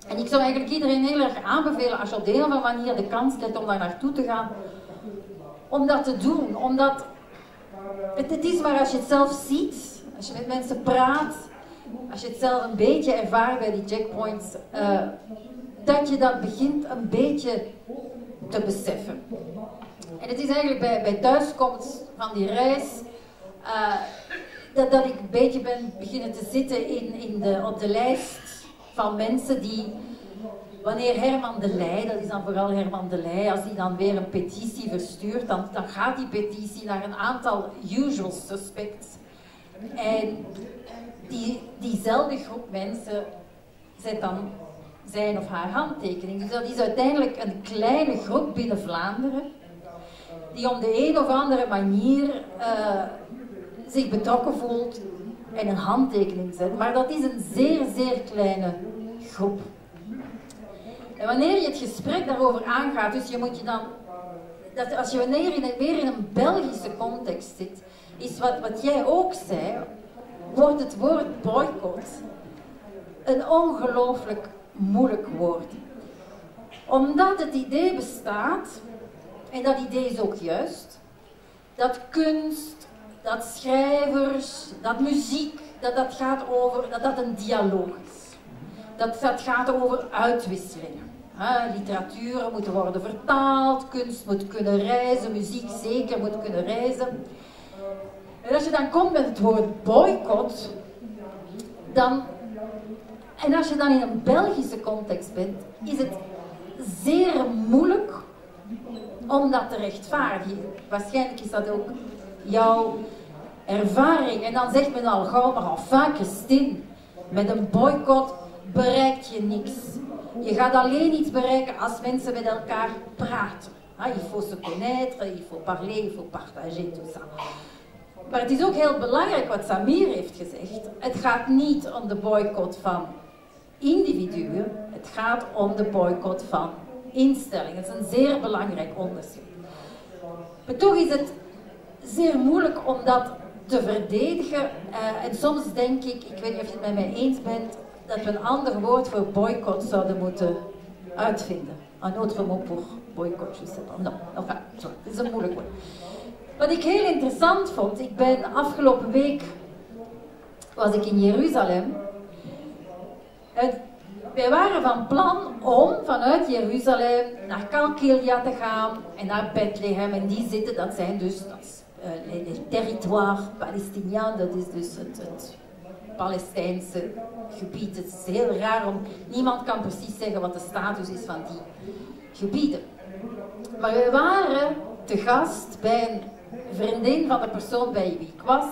En ik zou eigenlijk iedereen heel erg aanbevelen, als je op de een of andere manier de kans krijgt om daar naartoe te gaan, om dat te doen. Omdat het is maar als je het zelf ziet, als je met mensen praat, als je het zelf een beetje ervaart bij die checkpoints, dat je dat begint een beetje te beseffen. En het is eigenlijk bij thuiskomst van die reis dat ik een beetje ben beginnen te zitten op de lijst van mensen die, wanneer Herman de Leij, dat is dan vooral Herman de Leij, als die dan weer een petitie verstuurt, dan gaat die petitie naar een aantal usual suspects. En diezelfde groep mensen zet dan zijn of haar handtekening. Dus dat is uiteindelijk een kleine groep binnen Vlaanderen, die om de een of andere manier zich betrokken voelt en een handtekening zet. Maar dat is een zeer kleine groep. En wanneer je het gesprek daarover aangaat, dus je moet je dan, wanneer je weer in een Belgische context zit, is wat jij ook zei, wordt het woord boycott een ongelooflijk moeilijk woord. Omdat het idee bestaat, en dat idee is ook juist, dat kunst, dat schrijvers, dat muziek, dat gaat over, dat een dialoog is. Dat gaat over uitwisselingen. Literaturen moeten worden vertaald, kunst moet kunnen reizen, muziek zeker moet kunnen reizen. En als je dan komt met het woord boycott, en als je dan in een Belgische context bent, is het zeer moeilijk om dat te rechtvaardigen. Waarschijnlijk is dat ook jouw ervaring. En dan zegt men al gauw, maar enfin Christine, met een boycott bereik je niks. Je gaat alleen iets bereiken als mensen met elkaar praten. Il faut se connaître, il faut parler, il faut partager, tout ça. Maar het is ook heel belangrijk wat Samir heeft gezegd. Het gaat niet om de boycott van individuen, het gaat om de boycott van instellingen. Het is een zeer belangrijk onderscheid. Maar toch is het zeer moeilijk om dat te verdedigen. En soms denk ik weet niet of je het met mij eens bent, dat we een ander woord voor boycott zouden moeten uitvinden. Un autre mot pour boycott, je sais pas. Non, enfin, het is een moeilijk woord. Wat ik heel interessant vond, afgelopen week was ik in Jeruzalem. Wij waren van plan om vanuit Jeruzalem naar Kalkilia te gaan en naar Bethlehem. En die zitten, dat zijn dus het territoire Palestiniaan, dat is dus het Palestijnse gebied. Het is heel raar niemand kan precies zeggen wat de status is van die gebieden. Maar we waren te gast bij een vriendin van de persoon bij wie ik was.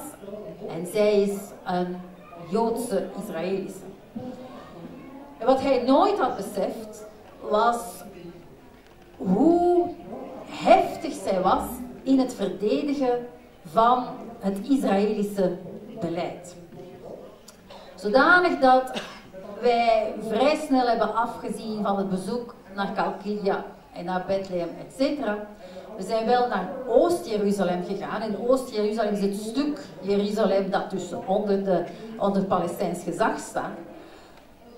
En zij is een Joodse Israëlische. En wat hij nooit had beseft, was hoe heftig zij was in het verdedigen van het Israëlische beleid. Zodanig dat wij vrij snel hebben afgezien van het bezoek naar Kalkilia en naar Bethlehem, etc. We zijn wel naar Oost-Jeruzalem gegaan. En Oost-Jeruzalem is het stuk Jeruzalem dat dus onder Palestijns gezag staat.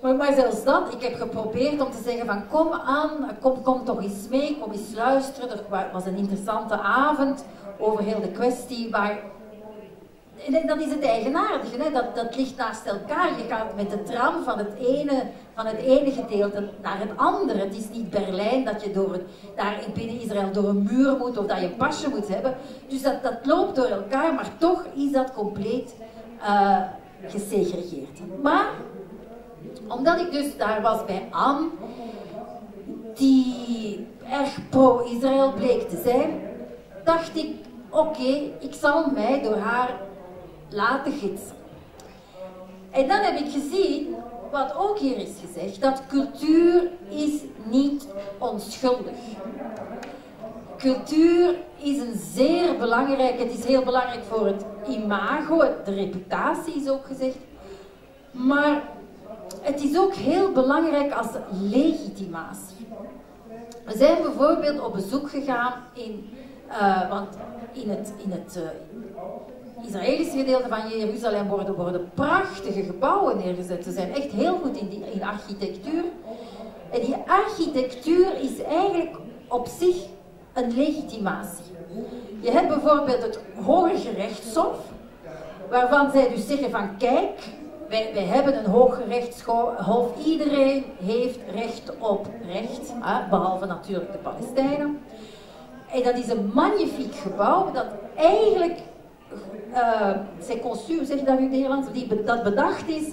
Maar zelfs dat, ik heb geprobeerd om te zeggen van kom aan, kom toch eens mee, kom eens luisteren. Er was een interessante avond over heel de kwestie, maar en dan is het eigenaardige, hè? Dat ligt naast elkaar. Je gaat met de tram van het ene gedeelte naar het andere. Het is niet Berlijn dat je daar binnen Israël door een muur moet of dat je een pasje moet hebben. Dus dat loopt door elkaar, maar toch is dat compleet gesegregeerd. Maar omdat ik dus daar was bij Anne, die erg pro-Israël bleek te zijn, dacht ik, oké, ik zal mij door haar laten gidsen. En dan heb ik gezien, wat ook hier is gezegd, dat cultuur is niet onschuldig. Cultuur is een zeer belangrijk, het is heel belangrijk voor het imago, de reputatie is ook gezegd, maar het is ook heel belangrijk als legitimatie. We zijn bijvoorbeeld op bezoek gegaan want in het Israëlische gedeelte van Jeruzalem worden prachtige gebouwen neergezet. Ze zijn echt heel goed in architectuur. En die architectuur is eigenlijk op zich een legitimatie. Je hebt bijvoorbeeld het Hoge Gerechtshof, waarvan zij dus zeggen van kijk, wij hebben een Hooggerechtshof, iedereen heeft recht op recht, behalve natuurlijk de Palestijnen. En dat is een magnifiek gebouw dat eigenlijk, c'est conçu, hoe zeg je dat in het Nederlands, dat bedacht is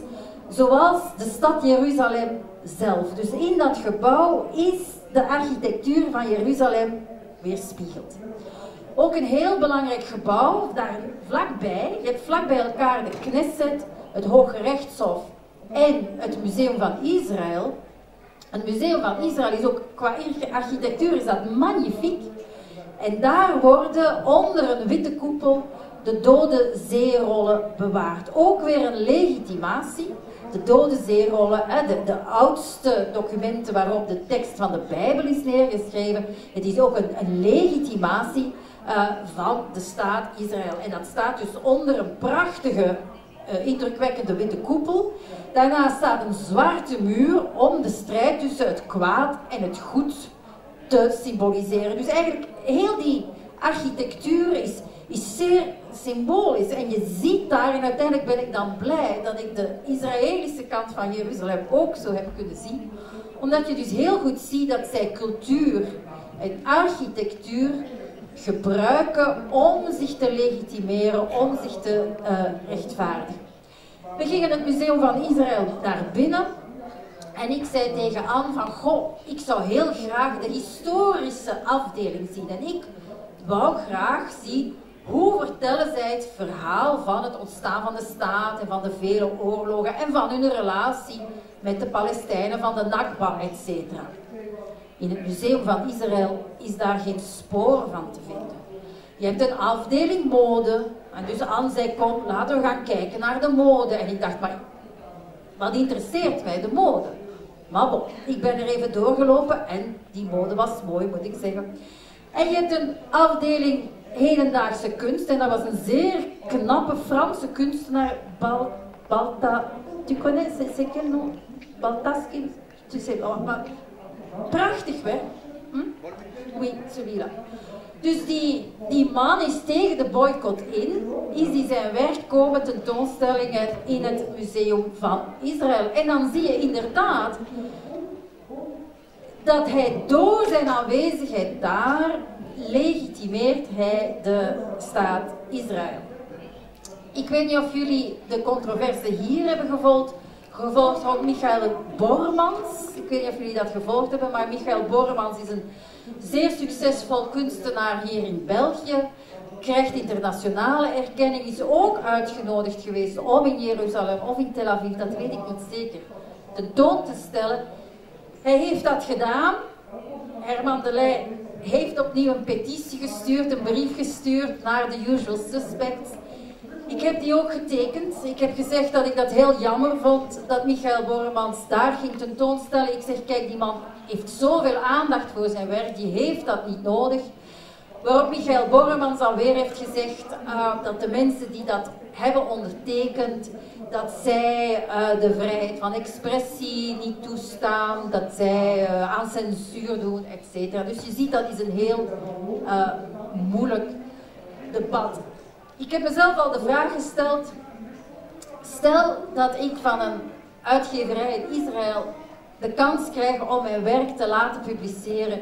zoals de stad Jeruzalem zelf. Dus in dat gebouw is de architectuur van Jeruzalem weerspiegeld. Ook een heel belangrijk gebouw, daar vlakbij, je hebt vlakbij elkaar de Knesset, het Hooggerechtshof en het Museum van Israël. Het Museum van Israël is ook, qua architectuur is dat magnifiek. En daar worden onder een witte koepel de Dode Zeerollen bewaard. Ook weer een legitimatie. De Dode Zeerollen, de oudste documenten waarop de tekst van de Bijbel is neergeschreven. Het is ook een legitimatie van de staat Israël. En dat staat dus onder een prachtige, indrukwekkende witte koepel. Daarnaast staat een zwarte muur om de strijd tussen het kwaad en het goed te symboliseren. Dus eigenlijk heel die architectuur is zeer symbolisch. En je ziet daar, en uiteindelijk ben ik dan blij dat ik de Israëlische kant van Jeruzalem ook zo heb kunnen zien. Omdat je dus heel goed ziet dat zij cultuur en architectuur gebruiken om zich te legitimeren, om zich te rechtvaardigen. We gingen het Museum van Israël daar binnen. En ik zei tegen Anne van, goh, ik zou heel graag de historische afdeling zien. En ik wou graag zien, hoe vertellen zij het verhaal van het ontstaan van de staat en van de vele oorlogen en van hun relatie met de Palestijnen, van de Nakba, etc. In het Museum van Israël is daar geen spoor van te vinden. Je hebt een afdeling mode. En dus Anne zei, kom, laten we gaan kijken naar de mode. En ik dacht, maar wat interesseert mij, de mode? Maar bon, ik ben er even doorgelopen en die mode was mooi, moet ik zeggen. En je hebt een afdeling hedendaagse kunst. En dat was een zeer knappe Franse kunstenaar, Balta... Tu connais, c'est quel nom? Baltaski? Tu sais, oh, maar prachtig werk. Oui, celui-là. Dus die man is tegen de boycott in, is die zijn werk komen tentoonstellingen in het Museum van Israël. En dan zie je inderdaad dat hij door zijn aanwezigheid daar legitimeert hij de staat Israël. Ik weet niet of jullie de controverse hier hebben gevolgd rond Michael Bormans. Ik weet niet of jullie dat gevolgd hebben, maar Michael Bormans is een zeer succesvol kunstenaar hier in België. Krijgt internationale erkenning, is ook uitgenodigd geweest om in Jeruzalem of in Tel Aviv, dat weet ik niet zeker, tentoon te stellen. Hij heeft dat gedaan. Herman de Leij heeft opnieuw een petitie gestuurd, een brief gestuurd naar de usual suspects. Ik heb die ook getekend. Ik heb gezegd dat ik dat heel jammer vond dat Michael Bormans daar ging tentoonstellen. Ik zeg, kijk, die man heeft zoveel aandacht voor zijn werk, die heeft dat niet nodig. Waarop Michael Bormans alweer heeft gezegd dat de mensen die dat hebben ondertekend, dat zij de vrijheid van expressie niet toestaan, dat zij aan censuur doen, etc. Dus je ziet, dat is een heel moeilijk debat. Ik heb mezelf al de vraag gesteld, stel dat ik van een uitgeverij in Israël de kans krijg om mijn werk te laten publiceren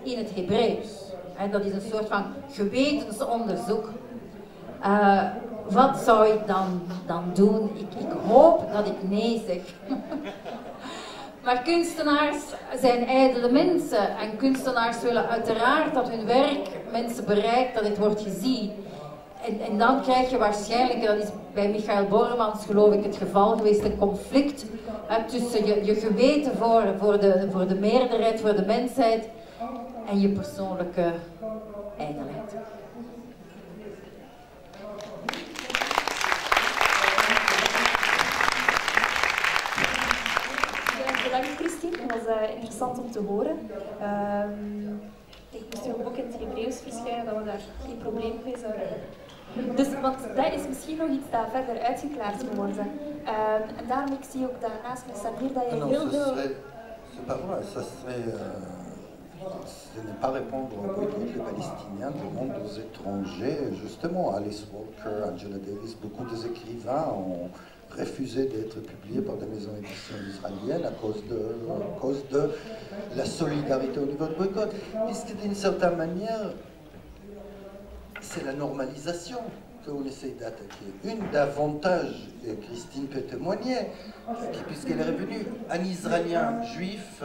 in het Hebreeuws. En dat is een soort van gewetensonderzoek. Wat zou ik dan doen? Ik hoop dat ik nee zeg. Maar kunstenaars zijn ijdele mensen. En kunstenaars willen uiteraard dat hun werk mensen bereikt, dat het wordt gezien. En dan krijg je waarschijnlijk, en dat is bij Michael Bormans geloof ik het geval geweest, een conflict tussen je geweten voor de meerderheid, voor de mensheid, en je persoonlijke ijdelheid. Bedankt Christine, dat was interessant om te horen. Ik moest ook in het Hebreeuws verschijnen, dat we daar geen probleem mee zouden hebben. Dus, want dat is misschien nog iets dat verder uitgeklaard moet worden. En daarom, ik zie ook daarnaast met Samir dat je heel veel... C'est pas vrai, ça serait... ce n'est pas répondre au boycott. Les Palestiniens demandent aux étrangers, justement, Alice Walker, Angela Davis, beaucoup des écrivains ont refusé d'être publiés par des maisons d'édition israéliennes à cause de la solidarité au niveau du boycott. Puisque d'une certaine manière, c'est la normalisation qu'on essaye d'attaquer. Une davantage, et Christine peut témoigner, puisqu'elle est revenue, un Israélien juif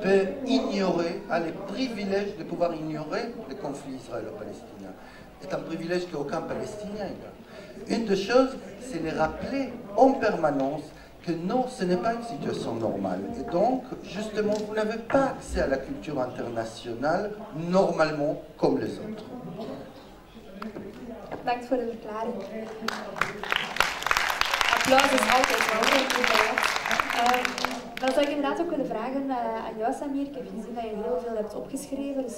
peut ignorer, a le privilège de pouvoir ignorer le conflit israélo-palestinien. C'est un privilège qu'aucun Palestinien n'a. Une des choses, c'est les rappeler en permanence que non, ce n'est pas une situation normale. Et donc, justement, vous n'avez pas accès à la culture internationale normalement comme les autres. Bedankt voor de verklaring. Applaus is altijd welkom. Dan zou ik inderdaad ook willen vragen aan jou, Samir. Ik heb gezien dat je heel veel hebt opgeschreven, dus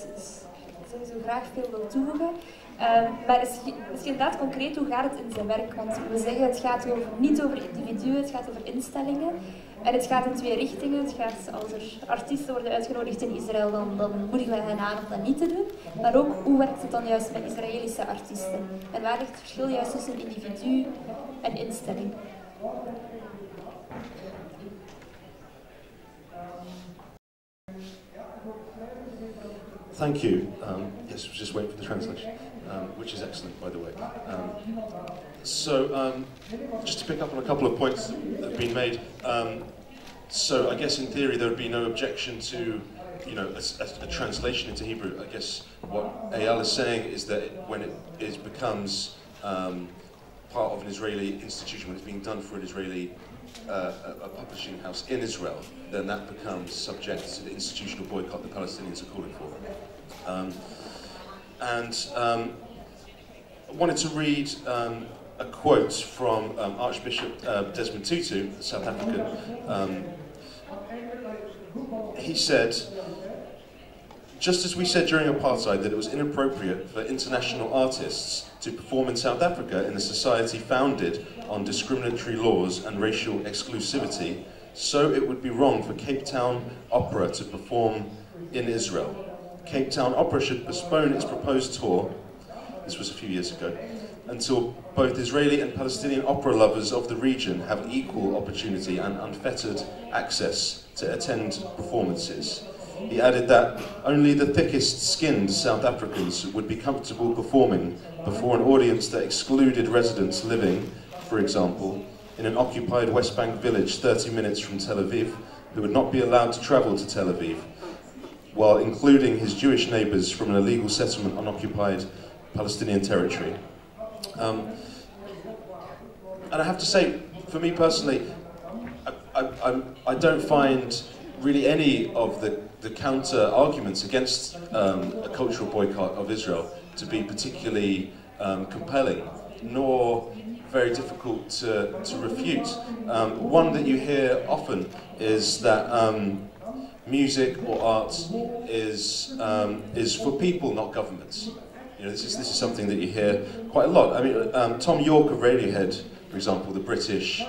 sowieso graag veel wil toevoegen. Maar misschien inderdaad concreet, hoe gaat het in zijn werk? Want we zeggen het gaat niet over individuen, het gaat over instellingen. En het gaat in twee richtingen. Het gaat, als er artiesten worden uitgenodigd in Israël, dan moedigen we hen aan om dat niet te doen. Maar ook, hoe werkt het dan juist met Israëlische artiesten? En waar ligt het verschil juist tussen individu en instelling? Thank you. Yes, we're just waiting for the translation, which is excellent, by the way. Just to pick up on a couple of points that have been made. So I guess in theory there would be no objection to, you know, a translation into Hebrew. I guess what Eyal is saying is that when it becomes part of an Israeli institution, when it's being done for an Israeli a publishing house in Israel, then that becomes subject to the institutional boycott the Palestinians are calling for. I wanted to read a quote from Archbishop Desmond Tutu, South African. He said, "Just as we said during apartheid that it was inappropriate for international artists to perform in South Africa in a society founded on discriminatory laws and racial exclusivity, so it would be wrong for Cape Town Opera to perform in Israel. Cape Town Opera should postpone its proposed tour," this was a few years ago, "until both Israeli and Palestinian opera lovers of the region have equal opportunity and unfettered access to attend performances." He added that only the thickest-skinned South Africans would be comfortable performing before an audience that excluded residents living, for example, in an occupied West Bank village 30 minutes from Tel Aviv, who would not be allowed to travel to Tel Aviv, while including his Jewish neighbours from an illegal settlement on occupied Palestinian territory. And I have to say, for me personally, I don't find really any of the counter arguments against a cultural boycott of Israel to be particularly compelling, nor very difficult to refute. One that you hear often is that music or art is for people, not governments. You know, this is something that you hear quite a lot. I mean, Tom York of Radiohead, for example, the British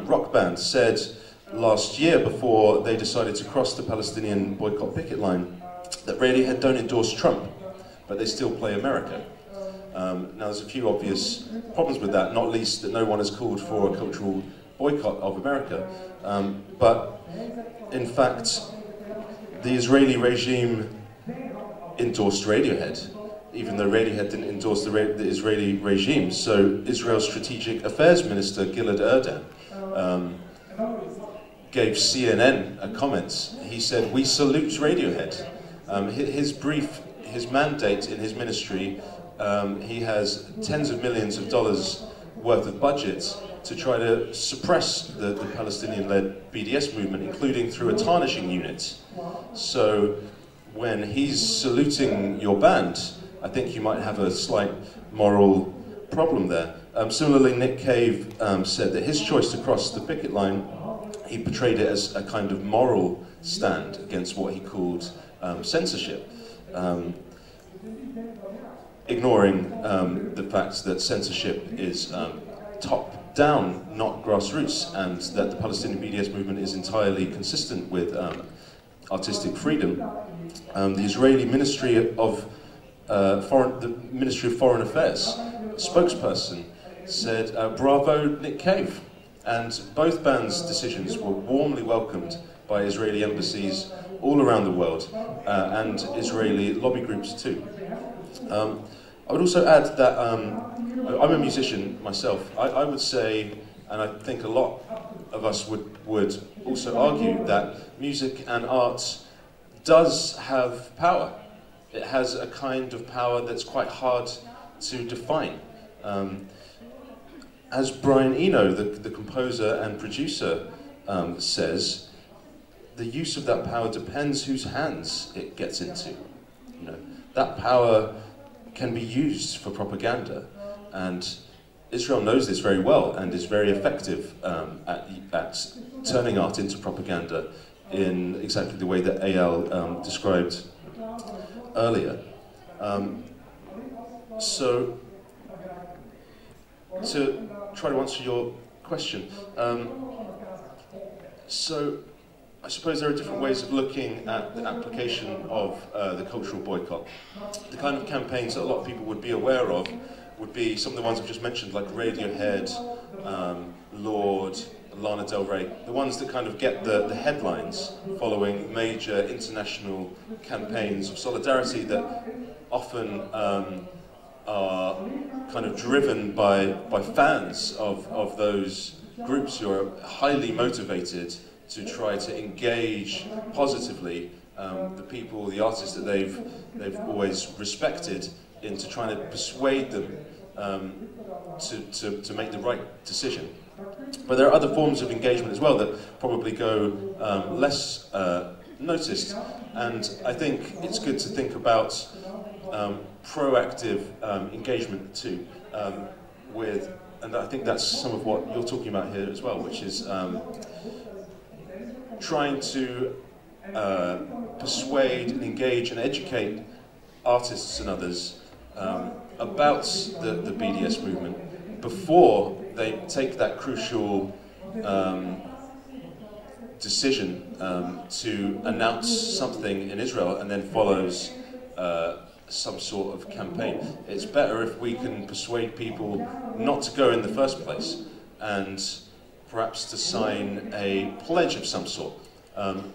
rock band, said last year, before they decided to cross the Palestinian boycott picket line, that Radiohead don't endorse Trump, but they still play America. Now, there's a few obvious problems with that, not least that no one has called for a cultural boycott of America. But, in fact, the Israeli regime endorsed Radiohead, even though Radiohead didn't endorse the Israeli regime. So Israel's Strategic Affairs Minister, Gilad Erdan, gave CNN a comment. He said, "We salute Radiohead." His mandate in his ministry, he has tens of millions of dollars worth of budget to try to suppress the Palestinian-led BDS movement, including through a tarnishing unit. So when he's saluting your band, I think you might have a slight moral problem there. Similarly, Nick Cave said that his choice to cross the picket line, he portrayed it as a kind of moral stand against what he called censorship, ignoring the fact that censorship is top-down, not grassroots, and that the Palestinian BDS movement is entirely consistent with artistic freedom. The Israeli Ministry of Foreign Affairs spokesperson said, "Bravo, Nick Cave." And both bands' decisions were warmly welcomed by Israeli embassies all around the world, and Israeli lobby groups too. I would also add that I'm a musician myself. I would say, and I think a lot of us would also argue, that music and art does have power. It has a kind of power that's quite hard to define. As Brian Eno, the composer and producer, says, the use of that power depends whose hands it gets into. You know, that power can be used for propaganda, and Israel knows this very well and is very effective at turning art into propaganda in exactly the way that Eyal described earlier. So, to try to answer your question, so I suppose there are different ways of looking at the application of the cultural boycott. The kind of campaigns that a lot of people would be aware of would be some of the ones I've just mentioned, like Radiohead, Lorde, Lana Del Rey, the ones that kind of get the headlines following major international campaigns of solidarity that often are kind of driven by fans of those groups who are highly motivated to try to engage positively the people, the artists that they've always respected, into trying to persuade them to make the right decision. But there are other forms of engagement as well that probably go less noticed, and I think it's good to think about proactive engagement too, and I think that's some of what you're talking about here as well, which is trying to persuade and engage and educate artists and others about the BDS movement before they take that crucial decision to announce something in Israel and then follows some sort of campaign. It's better if we can persuade people not to go in the first place and perhaps to sign a pledge of some sort.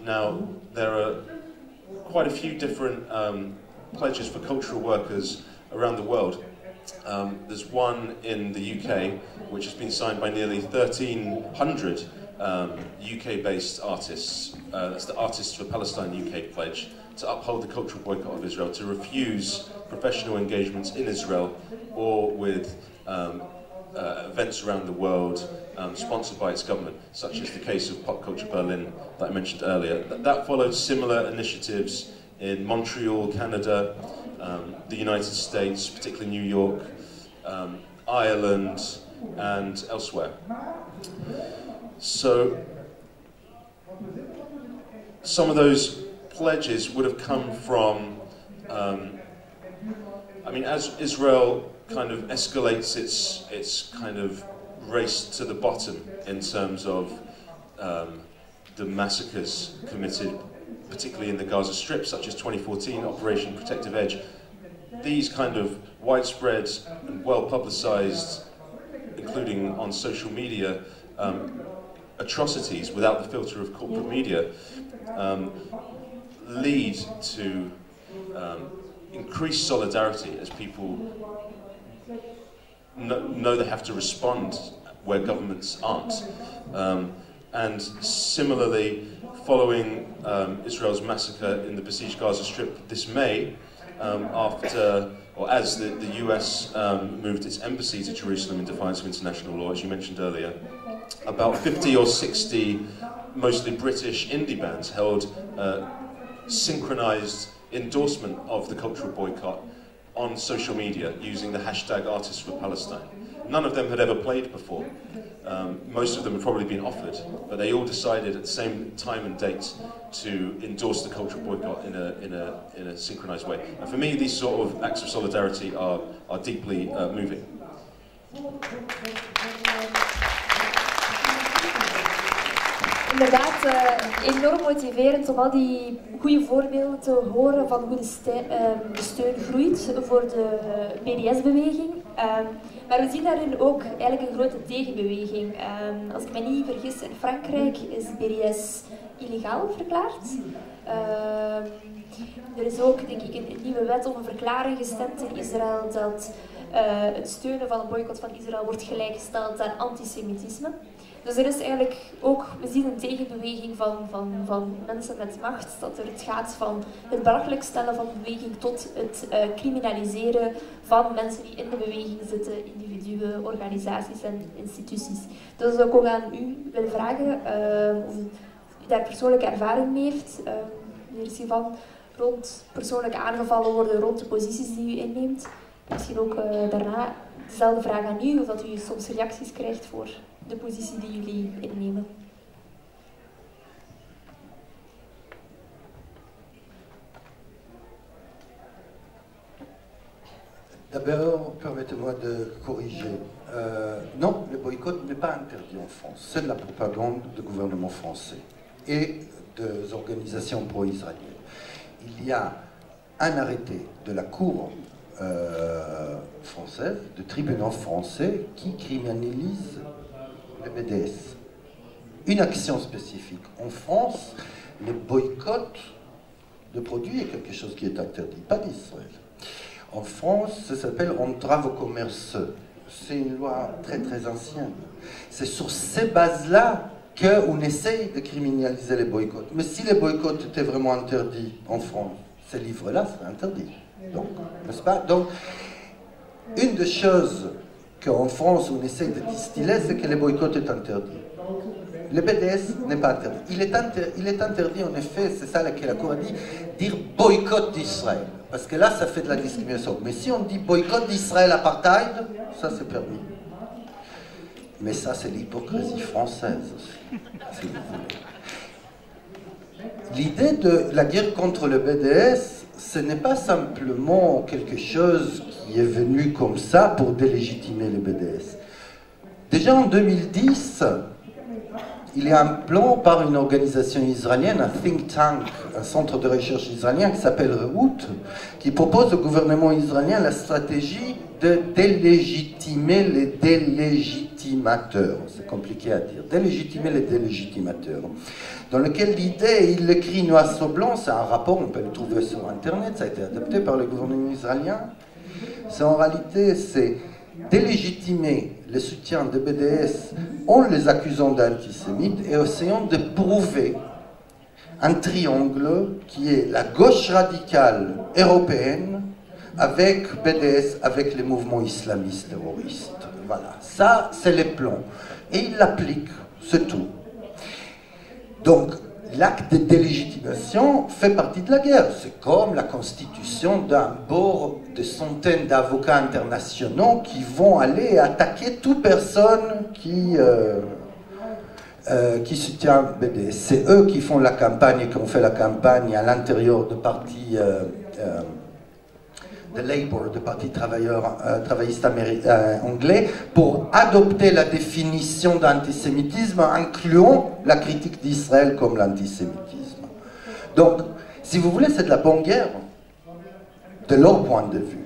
Now, there are quite a few different pledges for cultural workers around the world. There's one in the UK, which has been signed by nearly 1,300 UK-based artists. That's the Artists for Palestine UK pledge, to uphold the cultural boycott of Israel, to refuse professional engagements in Israel or with events around the world sponsored by its government, such as the case of Pop Culture Berlin that I mentioned earlier. That followed similar initiatives in Montreal, Canada, the United States, particularly New York, Ireland, and elsewhere. So, some of those pledges would have come from I mean, as Israel kind of escalates its kind of race to the bottom in terms of the massacres committed, particularly in the Gaza Strip, such as 2014 Operation Protective Edge, these kind of widespread and well-publicized, including on social media, atrocities without the filter of corporate media lead to increased solidarity as people know they have to respond where governments aren't. And similarly, following Israel's massacre in the besieged Gaza Strip this May, as the US moved its embassy to Jerusalem in defiance of international law, as you mentioned earlier, about 50 or 60 mostly British indie bands held synchronized endorsement of the cultural boycott on social media using the hashtag Artists for Palestine. None of them had ever played before. Most of them had probably been offered, but they all decided at the same time and date to endorse the cultural boycott in a synchronized way. And for me, these sort of acts of solidarity are deeply moving. Inderdaad, enorm motiverend om al die goede voorbeelden te horen van hoe de steun groeit voor de BDS-beweging. Maar we zien daarin ook eigenlijk een grote tegenbeweging. Als ik me niet vergis, in Frankrijk is BDS illegaal verklaard. Er is ook, denk ik, een nieuwe wet of een verklaring gestemd in Israël dat het steunen van een boycott van Israël wordt gelijkgesteld aan antisemitisme. Dus er is eigenlijk ook, we zien een tegenbeweging van mensen met macht, dat er het gaat van het belachelijk stellen van de beweging tot het criminaliseren van mensen die in de beweging zitten, individuen, organisaties en instituties. Dus zou ik ook aan u willen vragen of u daar persoonlijke ervaring mee heeft, meneer Sivan, rond persoonlijk aangevallen worden, rond de posities die u inneemt. Misschien ook daarna dezelfde vraag aan u, of dat u soms reacties krijgt voor de positie die jullie innemen. D'abord, permettez-moi de corriger. Non, le boycott n'est pas interdit en France. C'est de la propagande du gouvernement français et des organisations pro-israéliennes. Il y a un arrêté de la Cour française, de tribunal français, qui criminalise le BDS. Une action spécifique. En France, le boycott de produits est quelque chose qui est interdit, pas d'Israël. En France, ça s'appelle entrave au commerce. C'est une loi très très ancienne. C'est sur ces bases-là qu'on essaye de criminaliser les boycotts. Mais si les boycotts étaient vraiment interdits en France, ces livres-là seraient interdits. Donc, n'est-ce pas? Donc, une des choses qu'en France on essaye de distiller, c'est que le boycott est interdit. Le BDS n'est pas interdit. Il est interdit, en effet, c'est ça que la Cour a dit, dire boycott d'Israël. Parce que là, ça fait de la discrimination. Mais si on dit boycott d'Israël apartheid, ça c'est permis. Mais ça, c'est l'hypocrisie française aussi, si vous voulez. L'idée de la guerre contre le BDS, ce n'est pas simplement quelque chose qui est venu comme ça pour délégitimer le BDS. Déjà en 2010, il y a un plan par une organisation israélienne, un think tank, un centre de recherche israélien qui s'appelle Rehout, qui propose au gouvernement israélien la stratégie de délégitimer les délégitimateurs. C'est compliqué à dire. Délégitimer les délégitimateurs. Dans lequel l'idée, il l'écrit noir sur blanc, c'est un rapport, on peut le trouver sur Internet, ça a été adopté par le gouvernement israélien. C'est en réalité, c'est délégitimer le soutien de BDS en les accusant d'antisémites et essayant de prouver un triangle qui est la gauche radicale européenne avec BDS, avec les mouvements islamistes terroristes. Voilà, ça c'est les plans. Et il l'applique, c'est tout. Donc, l'acte de délégitimation fait partie de la guerre. C'est comme la constitution d'un board de centaines d'avocats internationaux qui vont aller attaquer toute personne qui soutient BDS. C'est eux qui font la campagne et qui ont fait la campagne à l'intérieur de partis de Labour, du Parti travailliste anglais, pour adopter la définition d'antisémitisme, incluant la critique d'Israël comme l'antisémitisme. Donc, si vous voulez, c'est de la bonne guerre, de leur point de vue.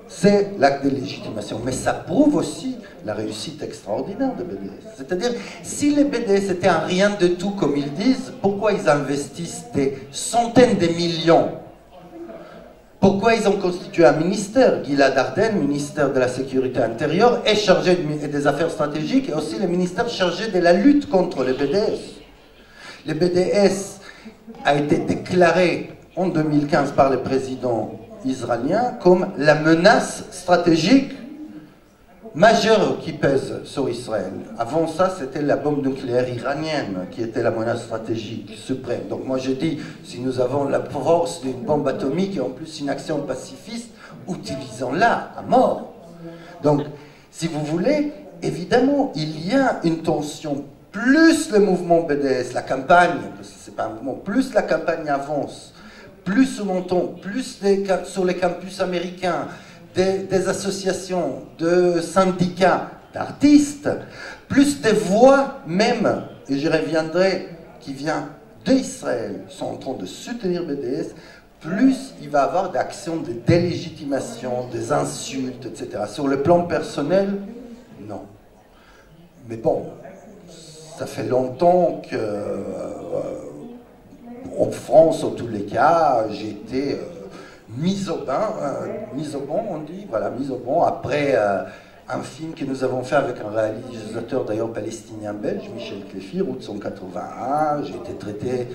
C'est l'acte de légitimation, mais ça prouve aussi la réussite extraordinaire de BDS. C'est-à-dire, si les BDS étaient un rien de tout, comme ils disent, pourquoi ils investissent des centaines de millions? Pourquoi ils ont constitué un ministère? Gilad Arden, ministère de la Sécurité intérieure, est chargé des affaires stratégiques, et aussi le ministère chargé de la lutte contre les BDS. Le BDS a été déclaré en 2015 par le président israélien comme la menace stratégique majeure qui pèse sur Israël. Avant ça, c'était la bombe nucléaire iranienne qui était la menace stratégique suprême. Donc moi je dis, si nous avons la force d'une bombe atomique et en plus une action pacifiste, utilisons-la à mort. Donc, si vous voulez, évidemment, il y a une tension. Plus le mouvement BDS, la campagne, parce que c'est pas un mouvement, plus la campagne avance, plus on entend, plus sur les campus américains, des associations, de syndicats, d'artistes, plus des voix même, et j'y reviendrai, qui viennent d'Israël, sont en train de soutenir BDS, plus il va y avoir d'actions de délégitimation, des insultes, etc. Sur le plan personnel, non. Mais bon, ça fait longtemps que, en France, en tous les cas, j'ai été mise au bain, on dit, voilà, mise au banc, après un film que nous avons fait avec un réalisateur d'ailleurs palestinien-belge, Michel Cléfy, Route 181, j'ai été traité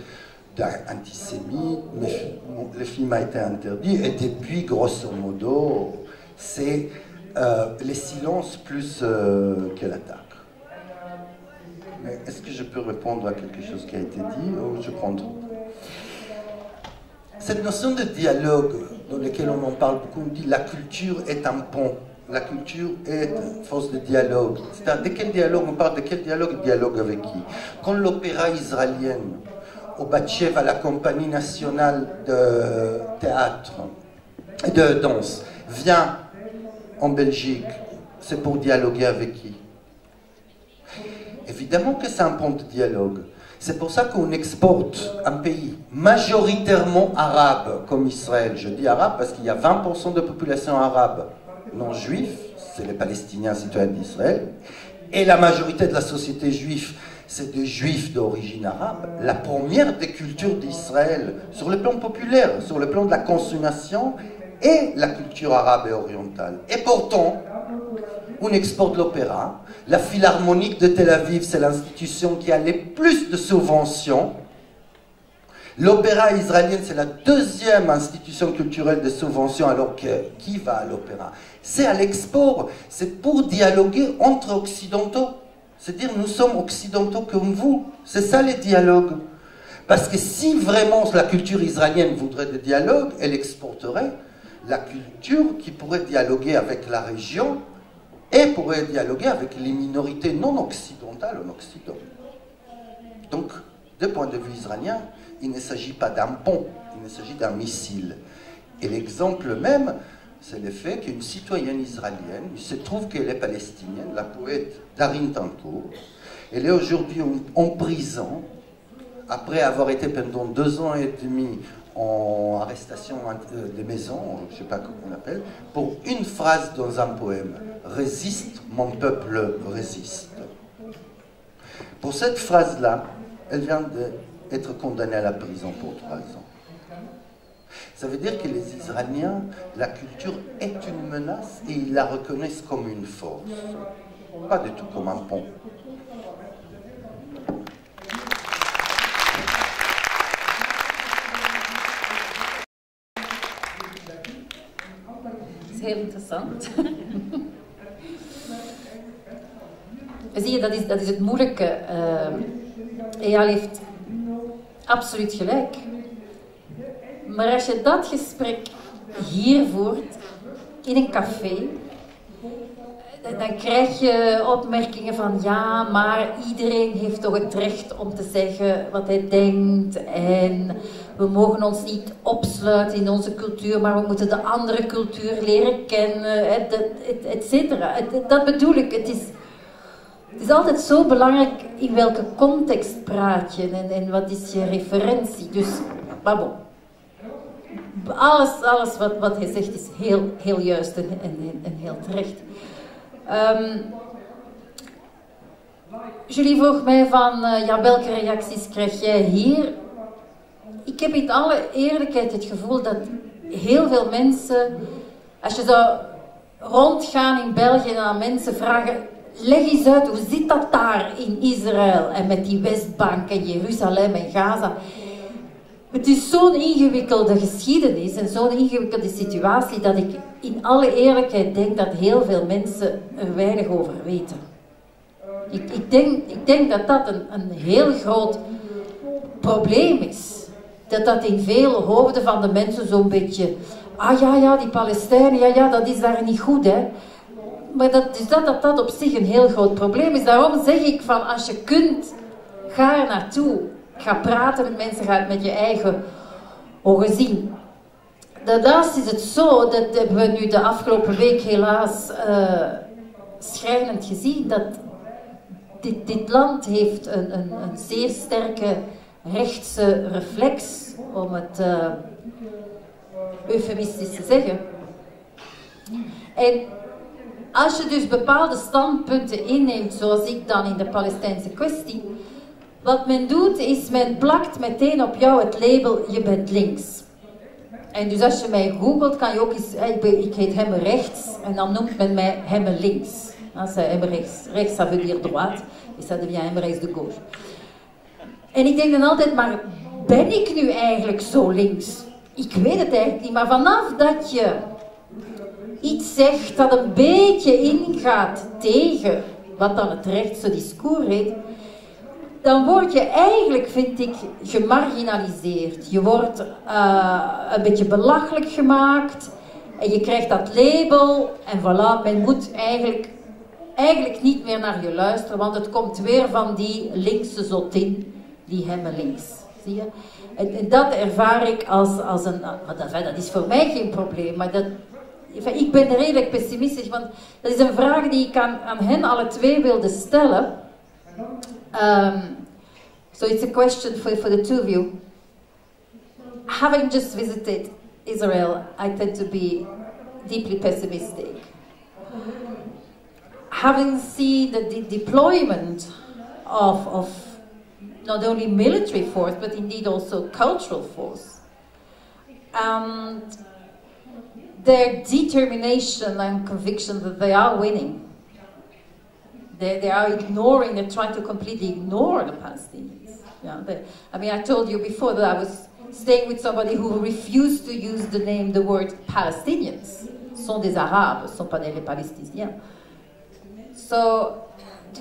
d'antisémite, mais le film a été interdit, et depuis, grosso modo, c'est les silences plus que l'attaque. Mais est-ce que je peux répondre à quelque chose qui a été dit, ou je prends trop? Cette notion de dialogue, dans lequel on en parle beaucoup, on dit la culture est un pont. La culture est une force de dialogue. C'est-à-dire, de quel dialogue on parle? De quel dialogue? Dialogue avec qui? Quand l'opéra israélien, au Batchev, à la Compagnie nationale de théâtre et de danse, vient en Belgique, c'est pour dialoguer avec qui? Évidemment que c'est un pont de dialogue. C'est pour ça qu'on exporte un pays majoritairement arabe, comme Israël. Je dis arabe parce qu'il y a 20% de population arabe non juive, c'est les Palestiniens citoyens d'Israël, et la majorité de la société juive, c'est des juifs d'origine arabe. La première des cultures d'Israël, sur le plan populaire, sur le plan de la consommation, est la culture arabe et orientale. Et pourtant, on exporte l'opéra. La Philharmonique de Tel Aviv, c'est l'institution qui a les plus de subventions. L'opéra israélien, c'est la deuxième institution culturelle de subventions, alors que qui va à l'opéra? C'est à l'export, c'est pour dialoguer entre occidentaux. C'est-à-dire, nous sommes occidentaux comme vous. C'est ça les dialogues. Parce que si vraiment la culture israélienne voudrait des dialogues, elle exporterait la culture qui pourrait dialoguer avec la région et pourrait dialoguer avec les minorités non occidentales en Occident. Donc, du point de vue israélien, il ne s'agit pas d'un pont, il s'agit d'un missile. Et l'exemple même, c'est le fait qu'une citoyenne israélienne, il se trouve qu'elle est palestinienne, la poète Darin Tantour, elle est aujourd'hui en prison, après avoir été pendant 2 ans et demi en arrestation de maison, je ne sais pas comment on appelle, pour une phrase dans un poème. « Résiste, mon peuple résiste ». Pour cette phrase-là, elle vient d'être condamnée à la prison pour 3 ans. Ça veut dire que les Israéliens, la culture est une menace et ils la reconnaissent comme une force, pas du tout comme un pont. Heel interessant. Zie je, dat is het moeilijke. Eyal heeft absoluut gelijk. Maar als je dat gesprek hier voert, in een café, dan krijg je opmerkingen van ja, maar iedereen heeft toch het recht om te zeggen wat hij denkt en we mogen ons niet opsluiten in onze cultuur, maar we moeten de andere cultuur leren kennen, et cetera. Dat bedoel ik, het is altijd zo belangrijk in welke context praat je en wat is je referentie. Dus, maar bon. Alles wat hij zegt is heel juist en heel terecht. Julie vroeg mij van, ja, welke reacties krijg jij hier? Ik heb in alle eerlijkheid het gevoel dat heel veel mensen, als je zou rondgaan in België en aan mensen vragen, leg eens uit, hoe zit dat daar in Israël en met die Westbank en Jeruzalem en Gaza? Het is zo'n ingewikkelde geschiedenis en zo'n ingewikkelde situatie dat ik in alle eerlijkheid denk dat heel veel mensen er weinig over weten. Ik denk dat dat een heel groot probleem is. Dat in veel hoofden van de mensen zo'n beetje, ah ja, die Palestijnen, ja, dat is daar niet goed, hè. Maar dat op zich een heel groot probleem is. Daarom zeg ik van, als je kunt, ga er naartoe. Ga praten met mensen, ga het met je eigen ogen zien. Daarnaast is het zo, dat hebben we nu de afgelopen week helaas schrijnend gezien, dat dit land heeft een zeer sterke rechtse reflex, om het eufemistisch te zeggen. En als je dus bepaalde standpunten inneemt, zoals ik dan in de Palestijnse kwestie, wat men doet is, men plakt meteen op jou het label, je bent links. En dus als je mij googelt, kan je ook eens, ik heet Hemme rechts, en dan noemt men mij Hemme links. Hemme rechts, ça veut dire droite, et ça devient Hemme rechts de gauche. En ik denk dan altijd, maar ben ik nu eigenlijk zo links? Ik weet het eigenlijk niet, maar vanaf dat je iets zegt dat een beetje ingaat tegen wat dan het rechtse discours heet, dan word je eigenlijk, vind ik, gemarginaliseerd. Je wordt een beetje belachelijk gemaakt en je krijgt dat label en voilà, men moet eigenlijk niet meer naar je luisteren, want het komt weer van die linkse zotin, die Hemme links. Zie je? En dat ervaar ik als een... Dat is voor mij geen probleem, maar ik ben redelijk pessimistisch, want dat is een vraag die ik aan hen alle twee wilde stellen. So it's a question for the two of you. Having just visited Israel, I tend to be deeply pessimistic. Having seen the deployment of not only military force, but indeed also cultural force, and their determination and conviction that they are winning. They are ignoring, they're trying to completely ignore the Palestinians. Yeah, I told you before that I was staying with somebody who refused to use the word Palestinians. Sont des Arabes, sont pas des Palestiniens. So,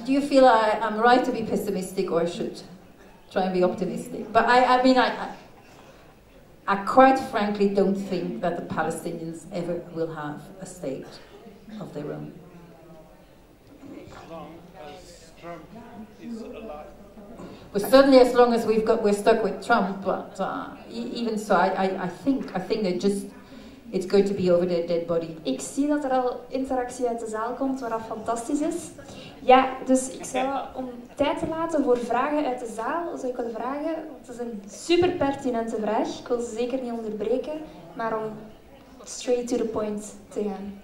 do you feel I'm right to be pessimistic, or I should try and be optimistic? But I quite frankly don't think that the Palestinians ever will have a state of their own. Trump is alive. Well, certainly as long as we're stuck with Trump, but even so, I think that just it's going to be over their dead body. Ik zie dat er al interactie uit de zaal komt, wat fantastisch is. Ja, dus ik zou, om tijd te laten voor vragen uit de zaal, zou ik willen vragen, want het is een super pertinente vraag, ik wil ze zeker niet onderbreken, maar om straight to the point te gaan.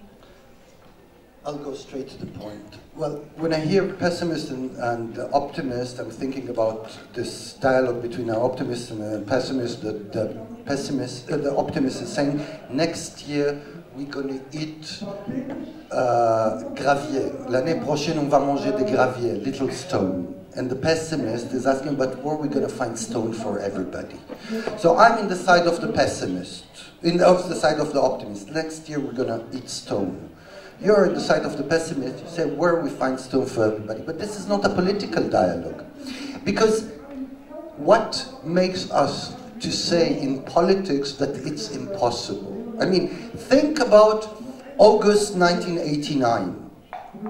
I'll go straight to the point. Well, when I hear pessimist and optimist, I'm thinking about this dialogue between an optimist and a pessimist. The optimist is saying, next year we're going to eat gravier. L'année prochaine, on va manger des graviers, little stone. And the pessimist is asking, but where are we going to find stone for everybody? So I'm in the side of the pessimist, of the side of the optimist. Next year we're going to eat stone. You're on the side of the pessimist, you say, where we find stone for everybody. But this is not a political dialogue. Because what makes us to say in politics that it's impossible? I mean, think about August 1989.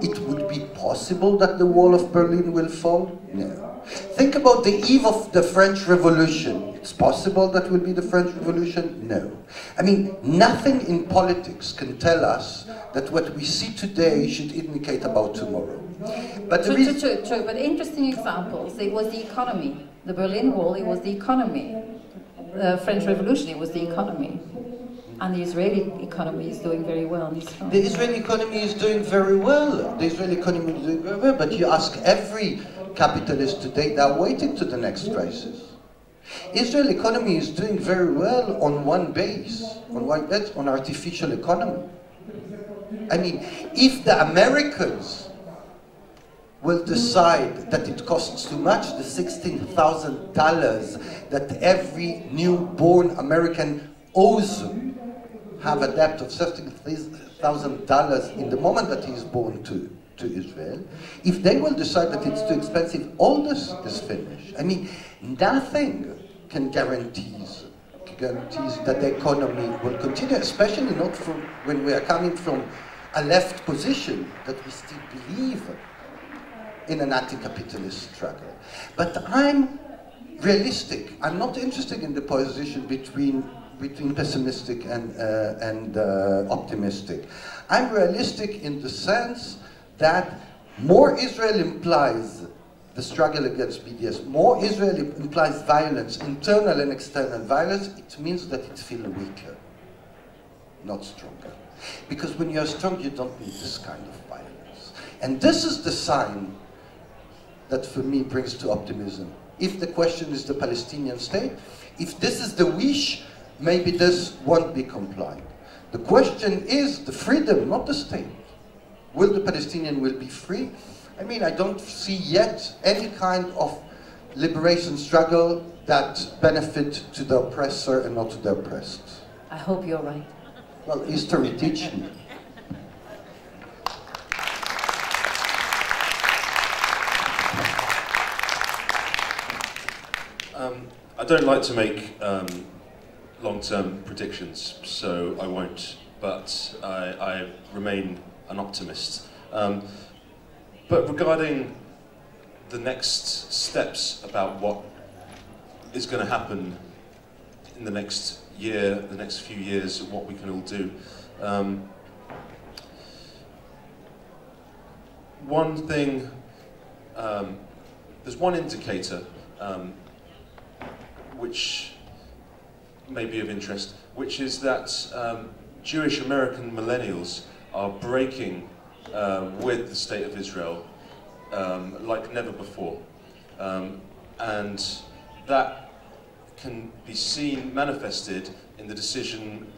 it would be possible that the wall of Berlin will fall? No. Think about the eve of the French Revolution. It's possible that will be the French Revolution? No. I mean, nothing in politics can tell us that what we see today should indicate about tomorrow. But True, but interesting examples. It was the economy. The Berlin Wall, it was the economy. The French Revolution, it was the economy. And the Israeli economy is doing very well. The Israeli economy is doing very well. The Israeli economy is doing very well. But you ask every capitalist today, they are waiting to the next crisis. Israel economy is doing very well on one base, on artificial economy. I mean, if the Americans will decide that it costs too much, the $16,000 that every newborn American owes have a debt of $16,000 in the moment that he is born to Israel, if they will decide that it's too expensive, all this is finished. I mean, nothing can guarantees that the economy will continue, especially not from when we are coming from a left position that we still believe in an anti-capitalist struggle. But I'm realistic. I'm not interested in the position between pessimistic and optimistic. I'm realistic in the sense that more Israel implies the struggle against BDS, more Israel implies violence, internal and external violence, it means that it feels weaker, not stronger. Because when you're strong, you don't need this kind of violence. And this is the sign that for me brings to optimism. If the question is the Palestinian state, if this is the wish, maybe this won't be complied. The question is the freedom, not the state. Will the Palestinian will be free? I mean, I don't see yet any kind of liberation struggle that benefit to the oppressor and not to the oppressed. I hope you're right. Well, history teaches me. I don't like to make long-term predictions, so I won't, but I remain an optimist. But regarding the next steps about what is going to happen in the next year, the next few years, what we can all do, one thing, there's one indicator which may be of interest, which is that Jewish American millennials are breaking with the State of Israel like never before. And that can be seen manifested in the decision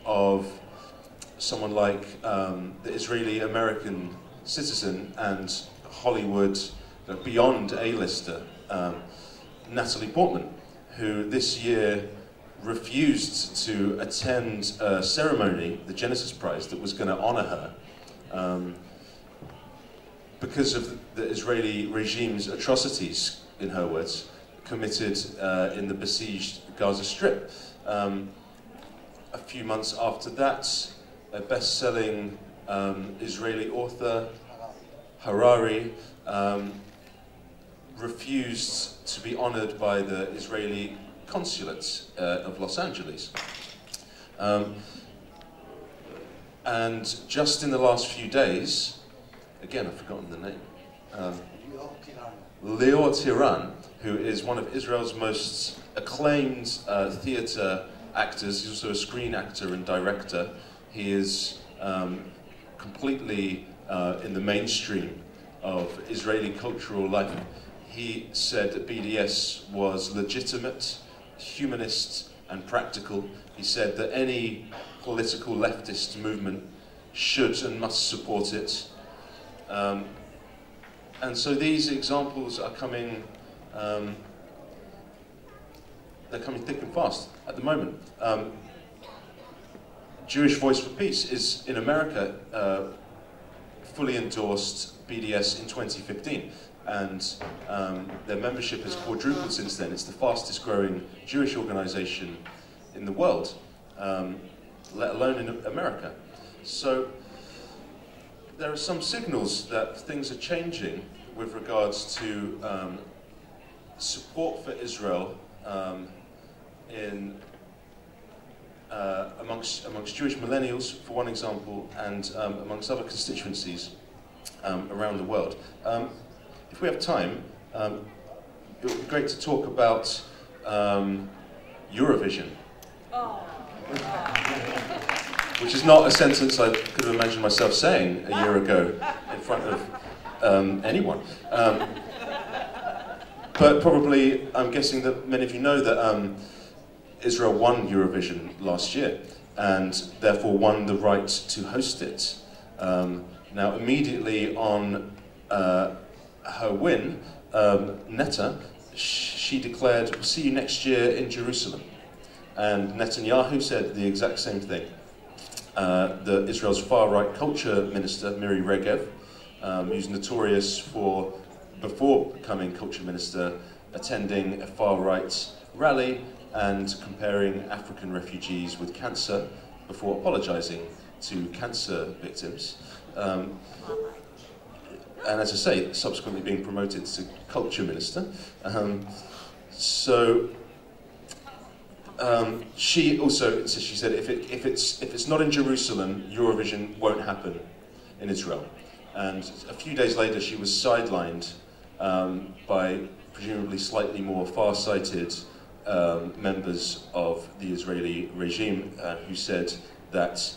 of someone like the Israeli-American citizen and Hollywood beyond A-lister, Natalie Portman, who this year refused to attend a ceremony, the Genesis Prize, that was going to honor her because of the Israeli regime's atrocities, in her words, committed in the besieged Gaza Strip. A few months after that, a best-selling Israeli author, Harari, refused to be honored by the Israeli consulate of Los Angeles. And just in the last few days, again, I've forgotten the name, Lior Tiran, who is one of Israel's most acclaimed theatre actors. He's also a screen actor and director. He is completely in the mainstream of Israeli cultural life. He said that BDS was legitimate, humanist, and practical. He said that any political leftist movement should and must support it. And so these examples are coming, they're coming thick and fast at the moment. Jewish Voice for Peace is, in America, fully endorsed BDS in 2015. And their membership has quadrupled since then. It's the fastest growing Jewish organization in the world, let alone in America. So there are some signals that things are changing with regards to support for Israel amongst Jewish millennials, for one example, and amongst other constituencies around the world. If we have time, it would be great to talk about Eurovision. Oh. Which is not a sentence I could have imagined myself saying a year ago in front of anyone. But probably, I'm guessing that many of you know that Israel won Eurovision last year, and therefore won the right to host it. Now, immediately on her win, Netta, she declared, "We'll see you next year in Jerusalem." And Netanyahu said the exact same thing. Israel's far-right culture minister, Miri Regev, who's notorious for, before becoming culture minister, attending a far-right rally and comparing African refugees with cancer before apologising to cancer victims. And as I say, subsequently being promoted to culture minister. She also, she said, if it's not in Jerusalem, Eurovision won't happen in Israel. And a few days later, she was sidelined by presumably slightly more far-sighted members of the Israeli regime who said that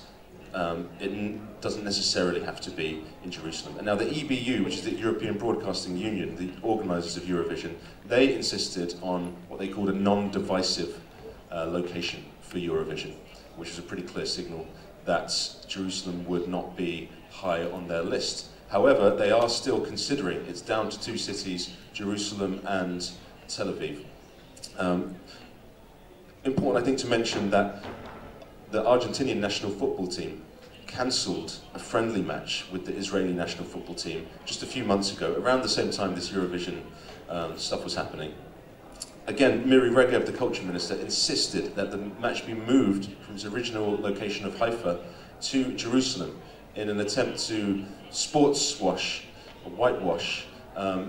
it doesn't necessarily have to be in Jerusalem. And now the EBU, which is the European Broadcasting Union, the organisers of Eurovision, they insisted on what they called a non-divisive location for Eurovision, which was a pretty clear signal that Jerusalem would not be high on their list. However, they are still considering, it's down to two cities, Jerusalem and Tel Aviv. Important, I think, to mention that the Argentinian national football team cancelled a friendly match with the Israeli national football team just a few months ago, around the same time this Eurovision stuff was happening. Again, Miri Regev, the culture minister, insisted that the match be moved from its original location of Haifa to Jerusalem in an attempt to sports wash, or whitewash,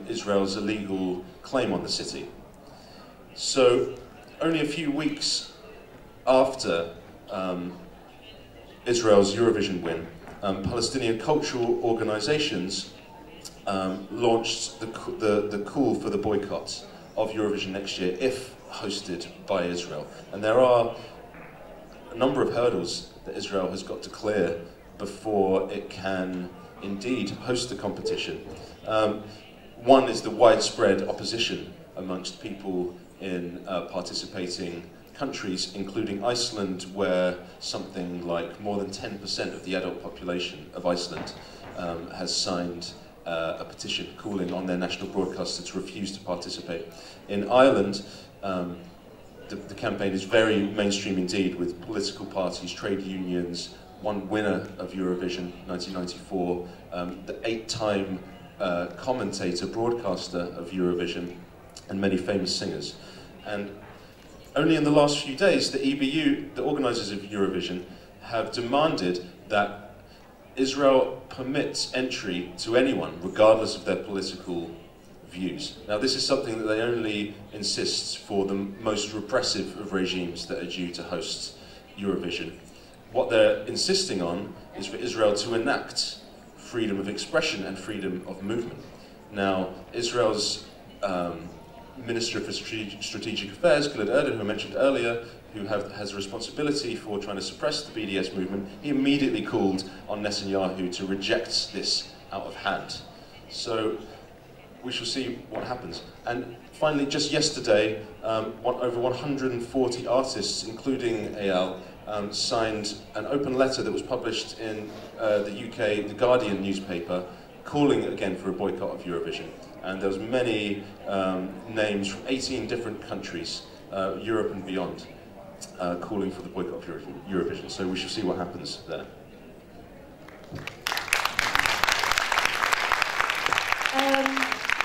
Israel's illegal claim on the city. So, only a few weeks after Israel's Eurovision win, Palestinian cultural organisations launched the call for the boycott of Eurovision next year if hosted by Israel. And there are a number of hurdles that Israel has got to clear before it can indeed host the competition. One is the widespread opposition amongst people in participating countries, including Iceland, where something like more than 10% of the adult population of Iceland has signed a petition calling on their national broadcaster to refuse to participate. In Ireland, the campaign is very mainstream indeed, with political parties, trade unions, one winner of Eurovision 1994, the 8-time commentator, broadcaster of Eurovision, and many famous singers. And only in the last few days, the EBU, the organisers of Eurovision, have demanded that Israel permits entry to anyone, regardless of their political views. Now, this is something that they only insist for the most repressive of regimes that are due to host Eurovision. What they're insisting on is for Israel to enact freedom of expression and freedom of movement. Now, Israel's Minister for Strategic Affairs, Gilad Erdan, who I mentioned earlier, who has a responsibility for trying to suppress the BDS movement, he immediately called on Netanyahu to reject this out of hand. So we shall see what happens. And finally, just yesterday, over 140 artists, including Eyal, signed an open letter that was published in the UK, The Guardian newspaper, calling again for a boycott of Eurovision. And there was many names from 18 different countries, Europe and beyond, calling for the boycott of Eurovision. So we shall see what happens there.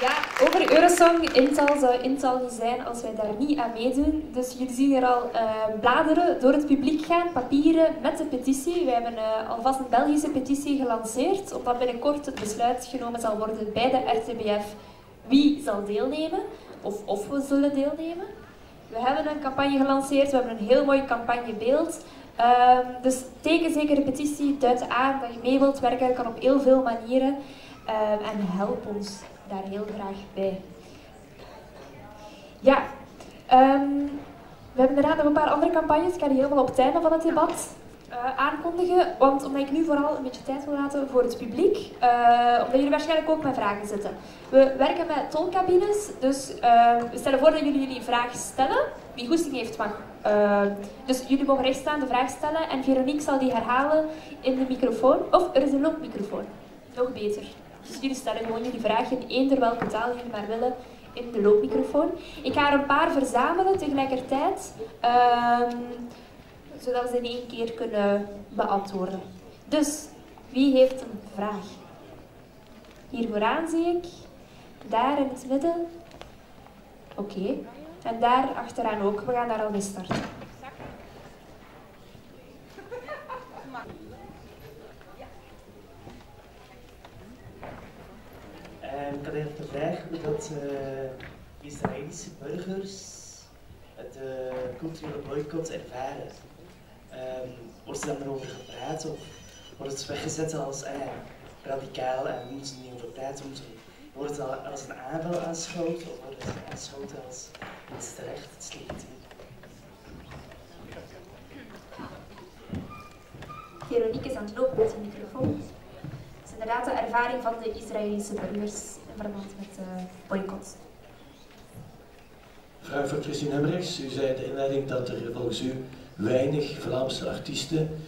Ja, over Eurosong, Intal zou Intal niet zijn als wij daar niet aan meedoen. Dus jullie zien hier al bladeren door het publiek gaan, papieren met de petitie. We hebben alvast een Belgische petitie gelanceerd, omdat binnenkort het besluit genomen zal worden bij de RTBF wie zal deelnemen, of we zullen deelnemen. We hebben een campagne gelanceerd, we hebben een heel mooi campagnebeeld. Dus teken zeker de petitie, duid aan dat je mee wilt werken, kan op heel veel manieren. En help ons daar heel graag bij. Ja, we hebben inderdaad nog een paar andere campagnes. Ik ga die helemaal op het einde van het debat aankondigen. Want omdat ik nu vooral een beetje tijd wil laten voor het publiek. Omdat jullie waarschijnlijk ook met vragen zitten. We werken met tolkabines. Dus we stellen voor dat jullie vraag stellen. Wie goesting heeft mag. Dus jullie mogen rechtstaan de vraag stellen. En Veronique zal die herhalen in de microfoon. Of er is een loopmicrofoon. Nog beter. Dus jullie stellen gewoon jullie vraag in eender welke taal jullie maar willen in de loopmicrofoon. Ik ga er een paar verzamelen tegelijkertijd, zodat we ze in één keer kunnen beantwoorden. Dus, wie heeft een vraag? Hier vooraan zie ik, daar in het midden. Oké. En daar achteraan ook. We gaan daar al mee starten. Ik had eigenlijk de vraag hoe dat Israëlische burgers de culturele boycott ervaren. Wordt er dan erover gepraat of wordt het weggezet als radicaal en we moeten er niet over praten? Wordt het als een aanval aanschouwd of wordt het aanschouwd als iets terecht, iets legitiem? Veronique is aan het lopen met de microfoon. Dat is inderdaad de ervaring van de Israëlische burgers in verband met de boycott. Vraag voor Christine Hemmerichs. U zei in de inleiding dat er volgens u weinig Vlaamse artiesten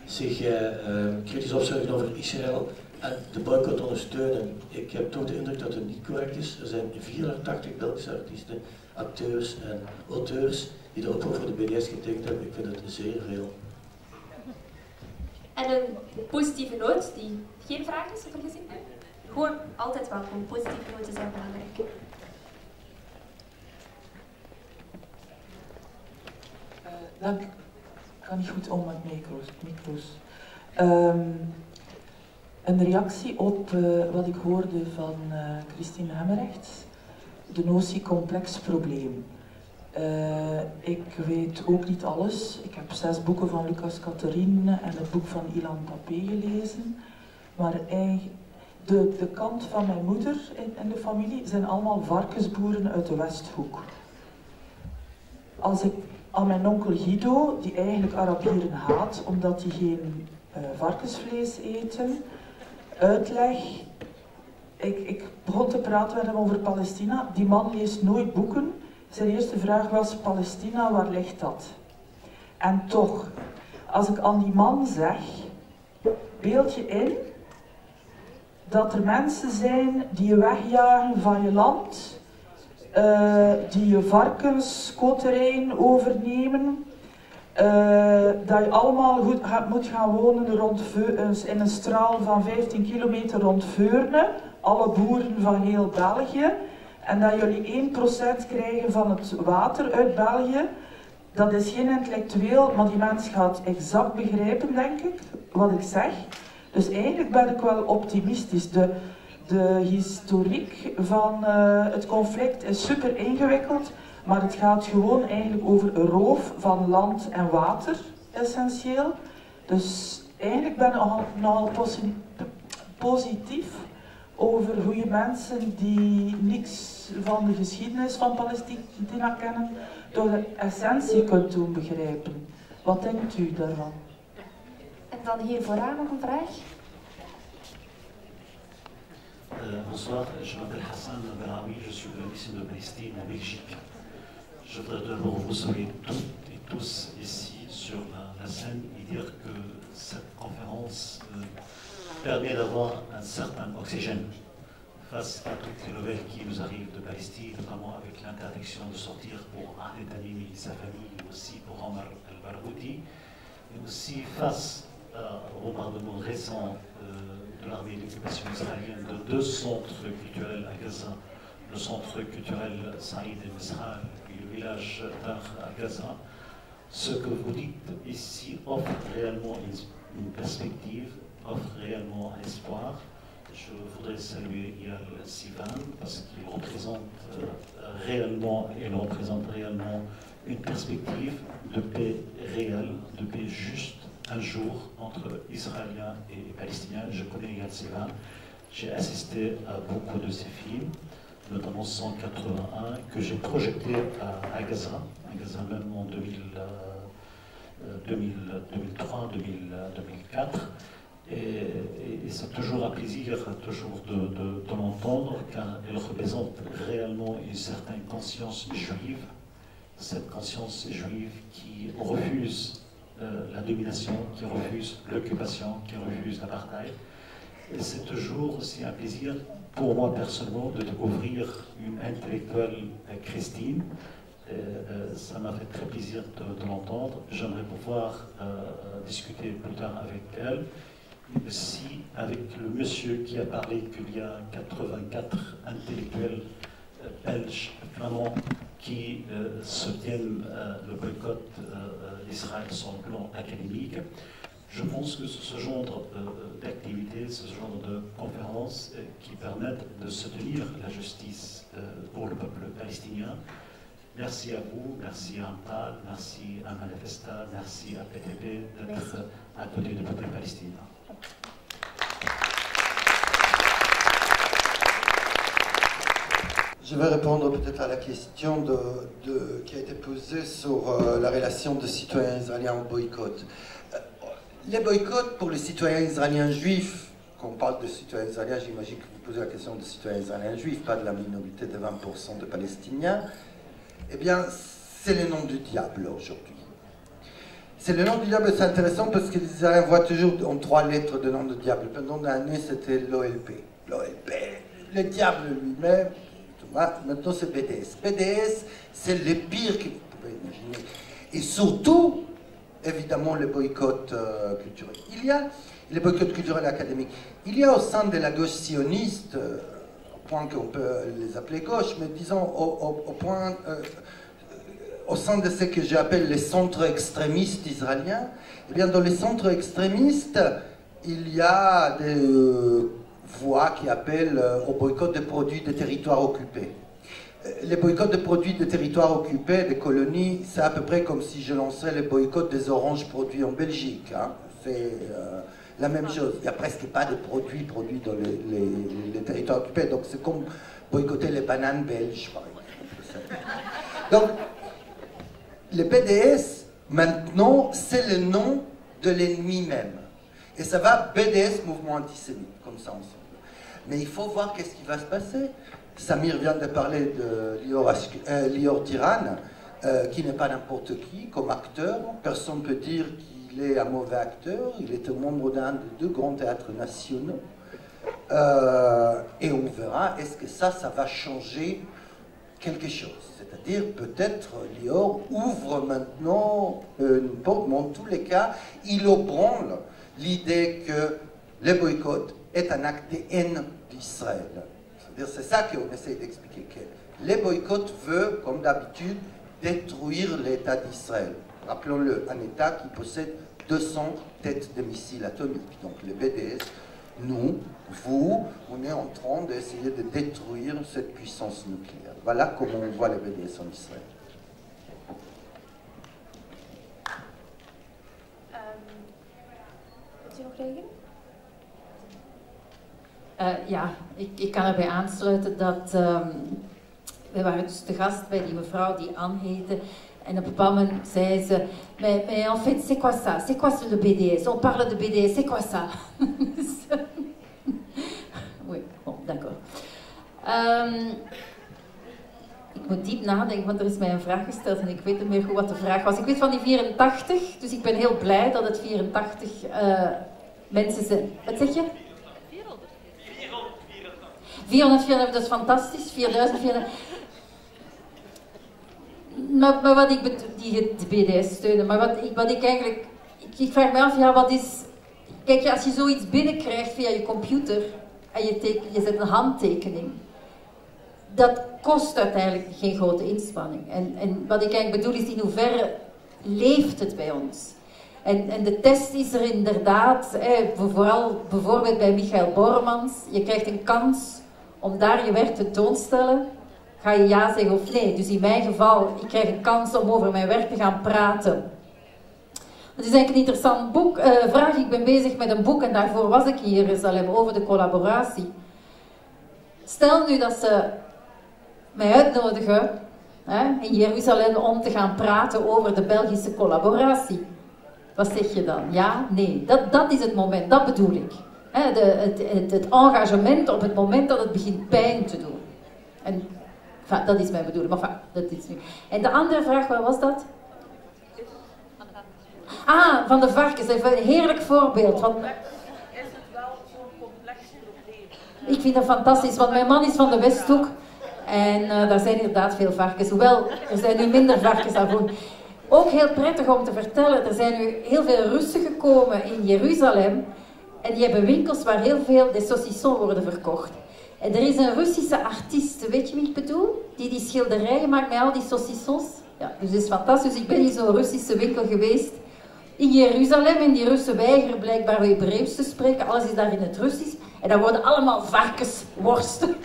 zich kritisch opstellen over Israël en de boycott ondersteunen. Ik heb toch de indruk dat het niet correct is. Er zijn 84 Belgische artiesten, acteurs en auteurs die de oproep voor de BDS getekend hebben. Ik vind het zeer veel. En een positieve noot die geen vraag is, of vergis ik me? Gewoon altijd welkom. Positieve noten zijn belangrijk. Dank. Ik ga niet goed om met micro's. Een reactie op wat ik hoorde van Christine Hemmerichs. De notie complex probleem. Ik weet ook niet alles. Ik heb 6 boeken van Lucas Catherine en het boek van Ilan Tapé gelezen. Maar de kant van mijn moeder in de familie zijn allemaal varkensboeren uit de Westhoek. Als ik aan mijn onkel Guido, die eigenlijk Arabieren haat omdat die geen varkensvlees eten, uitleg. Ik begon te praten met hem over Palestina. Die man leest nooit boeken. Zijn eerste vraag was: Palestina, waar ligt dat? En toch, als ik aan die man zeg, beeld je in dat er mensen zijn die je wegjagen van je land, die je varkenskotterrein overnemen, dat je allemaal goed moet gaan wonen rond in een straal van 15 kilometer rond Veurne, alle boeren van heel België, en dat jullie 1% krijgen van het water uit België. Dat is geen intellectueel, maar die mens gaat exact begrijpen, denk ik, wat ik zeg. Dus eigenlijk ben ik wel optimistisch. De historiek van het conflict is super ingewikkeld, maar het gaat gewoon eigenlijk over een roof van land en water, essentieel. Dus eigenlijk ben ik nogal positief over hoe je mensen die niks van de geschiedenis van Palestina kennen, door de essentie kunt doen begrijpen. Wat denkt u daarvan? En dan hier vooraan nog een vraag. Bonsoir, je m'appelle Hassan Beraoui, je suis de lycée de Palestine en Belgique. Je voudrais d'abord vous saluer toutes et tous ici sur la scène et dire que cette conférence permet d'avoir un certain oxygène face à toutes les nouvelles qui nous arrivent de Palestine, notamment avec l'interdiction de sortir pour Ahmed Tamimi et sa famille, et aussi pour Omar al-Barouti, et aussi face au bombardement récent de l'armée d'occupation israélienne de 2 centres culturels à Gaza, le centre culturel Saïd el-Misral et le village d'art à Gaza. Ce que vous dites ici offre réellement une perspective, offre réellement un espoir. Je voudrais saluer Eyal Sivan parce qu'il représente réellement une perspective de paix réelle, de paix juste, un jour entre Israéliens et Palestiniens. Je connais Eyal Sivan, j'ai assisté à beaucoup de ses films, notamment 181, que j'ai projeté à Gaza même en 2003-2004. Et c'est toujours un plaisir toujours de l'entendre, car elle représente réellement une certaine conscience juive, cette conscience juive qui refuse la domination, qui refuse l'occupation, qui refuse l'apartheid. Et c'est toujours aussi un plaisir pour moi personnellement de découvrir une intellectuelle Christine. Ça m'a fait très plaisir de l'entendre. J'aimerais pouvoir discuter plus tard avec elle. Aussi avec le monsieur qui a parlé qu'il y a 84 intellectuels belges, flamands, qui soutiennent le boycott d'Israël sur le plan académique. Je pense que c'est ce genre d'activités, ce genre de conférences qui permettent de soutenir la justice pour le peuple palestinien. Merci à vous, merci à Ampal, merci à Manifesta, merci à PTP d'être à côté du peuple palestinien. Je vais répondre peut-être à la question qui a été posée sur la relation des citoyens israéliens au boycott. Les boycotts pour les citoyens israéliens juifs, quand on parle de citoyens israéliens, j'imagine que vous posez la question des citoyens israéliens juifs, pas de la minorité de 20% de Palestiniens, eh bien, c'est le nom du diable aujourd'hui. C'est le nom du diable, c'est intéressant parce que les Israéliens voient toujours en 3 lettres de nom du diable. Pendant l'année, c'était l'OLP. L'OLP, le diable lui-même. Maintenant, c'est BDS. BDS, c'est le pire que vous pouvez imaginer. Et surtout, évidemment, le boycott culturel. Il y a les boycotts culturels et académiques. Il y a au sein de la gauche sioniste, au point qu'on peut les appeler gauche, mais disons au point... au sein de ce que j'appelle les centres extrémistes israéliens, eh bien, dans les centres extrémistes, il y a des voix qui appellent au boycott des produits des territoires occupés. Les boycotts des produits des territoires occupés, des colonies, c'est à peu près comme si je lançais les boycotts des oranges produits en Belgique. Hein. C'est la même chose. Il n'y a presque pas de produits dans les territoires occupés. Donc c'est comme boycotter les bananes belges, par exemple. Donc, le BDS, maintenant, c'est le nom de l'ennemi même. Et ça va BDS, mouvement antisémite, comme ça ensemble. Mais il faut voir qu'est-ce qui va se passer. Samir vient de parler de Lior Tiran, qui n'est pas n'importe qui comme acteur. Personne ne peut dire qu'il est un mauvais acteur. Il était membre d'un des 2 grands théâtres nationaux. Et on verra, est-ce que ça va changer quelque chose. C'est-à-dire, peut-être, Lior ouvre maintenant une porte, mais en tous les cas, il ébranle l'idée que le boycott est un acte de haine d'Israël. C'est-à-dire, c'est ça qu'on essaie d'expliquer, que le boycott veut, comme d'habitude, détruire l'État d'Israël. Rappelons-le, un État qui possède 200 têtes de missiles atomiques. Donc, le BDS, nous, vous, on est en train d'essayer de détruire cette puissance nucléaire. Voilà comment on voit les BDS en Israël. Wilt u nog reageren? Ja, ik kan erbij aansluiten dat we waren dus te gast bij die mevrouw die Anne heette. En op een bepaald moment zei ze, mais en fait, c'est quoi ça? C'est quoi le BDS? On parle de BDS, c'est quoi ça? Oui, bon, d'accord. Ik moet diep nadenken, want er is mij een vraag gesteld en ik weet niet meer goed wat de vraag was. Ik weet van die 84, dus ik ben heel blij dat het 84 mensen zijn. Wat zeg je? 484, dat is fantastisch. 4400. Maar wat ik die het BDS steunen, maar wat ik eigenlijk... Ik vraag me af, ja, wat is... Kijk, als je zoiets binnenkrijgt via je computer en je zet een handtekening, dat kost uiteindelijk geen grote inspanning. En wat ik eigenlijk bedoel is, in hoeverre leeft het bij ons? En de test is er inderdaad, vooral bijvoorbeeld bij Michael Bormans, je krijgt een kans om daar je werk te tentoonstellen. Ga je ja zeggen of nee? Dus in mijn geval, ik krijg een kans om over mijn werk te gaan praten. Het is eigenlijk een interessant vraag. Ik ben bezig met een boek en daarvoor was ik in Jeruzalem over de collaboratie. Stel nu dat ze mij uitnodigen in Jeruzalem om te gaan praten over de Belgische collaboratie. Wat zeg je dan? Ja? Nee. Dat is het moment, dat bedoel ik. Het engagement op het moment dat het begint pijn te doen. En dat is mijn bedoeling. Maar dat is nu. En de andere vraag, wat was dat? Van de varkens. Even een heerlijk voorbeeld. Want is het wel zo'n complex probleem? ik vind dat fantastisch, want mijn man is van de Westhoek. En daar zijn inderdaad veel varkens. Hoewel, er zijn nu minder varkens dan vroeger. Ook heel prettig om te vertellen, er zijn nu heel veel Russen gekomen in Jeruzalem. En die hebben winkels waar heel veel de saucissons worden verkocht. En er is een Russische artiest, weet je wie ik bedoel? Die schilderijen maakt met al die saucissons. Ja, dus het is fantastisch. Ik ben in zo'n Russische winkel geweest in Jeruzalem. En die Russen weigeren blijkbaar Hebreeuws te spreken. Alles is daar in het Russisch. En dan worden allemaal varkensworsten.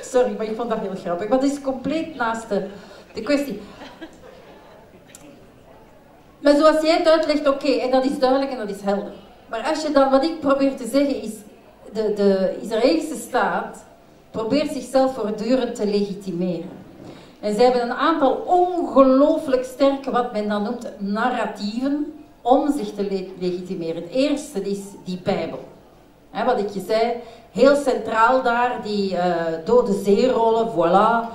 Sorry, maar ik vond dat heel grappig. Maar het is compleet naast de kwestie. Maar zoals jij het uitlegt, oké, en dat is duidelijk en dat is helder. Maar als je dan, wat ik probeer te zeggen is, de Israëlische staat probeert zichzelf voortdurend te legitimeren. En ze hebben een aantal ongelooflijk sterke, wat men dan noemt, narratieven, om zich te legitimeren. Het eerste is die Bijbel. Wat ik je zei, heel centraal daar, die dode zeerollen, voilà.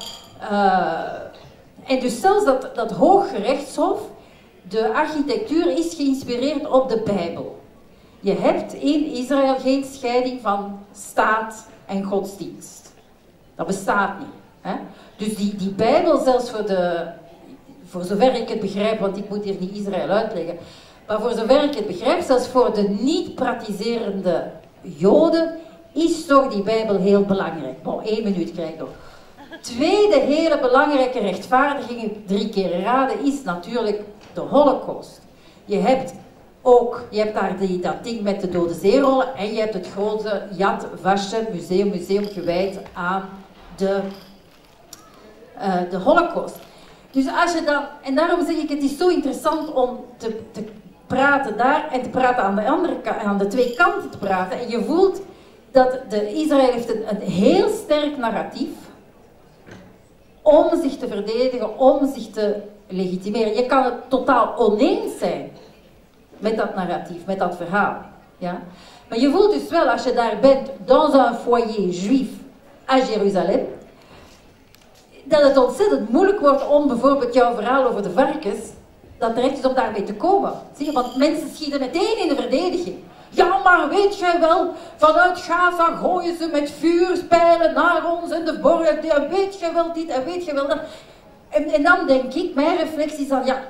En dus zelfs dat Hooggerechtshof, de architectuur is geïnspireerd op de Bijbel. Je hebt in Israël geen scheiding van staat en godsdienst. Dat bestaat niet. Hè? Dus die Bijbel, zelfs voor zover ik het begrijp, want ik moet hier niet Israël uitleggen, maar voor zover ik het begrijp, zelfs voor de niet-praktiserende Joden, is toch die Bijbel heel belangrijk. Bon, 1 minuut krijg ik nog. Tweede hele belangrijke rechtvaardiging, 3 keer raden, is natuurlijk de Holocaust. Je hebt daar dat ding met de dode zeerollen en je hebt het grote Yad Vashem museum gewijd aan de Holocaust. Dus als je dan, en daarom zeg ik, het is zo interessant om te praten daar en te praten aan de andere kant, aan de twee kanten te praten. En je voelt dat Israël heeft een heel sterk narratief om zich te verdedigen, om zich te legitimeren. Je kan het totaal oneens zijn met dat narratief, met dat verhaal. Ja? Maar je voelt dus wel, als je daar bent, dans un foyer juif à Jeruzalem, dat het ontzettend moeilijk wordt om bijvoorbeeld jouw verhaal over de varkens, dat terecht is om daarmee te komen. Zie je? Want mensen schieten meteen in de verdediging. Ja, maar weet jij wel, vanuit Gaza gooien ze met vuurpijlen naar ons en de borgen, en weet jij wel dit en weet jij wel dat. En dan denk ik, mijn reflectie is dan, ja,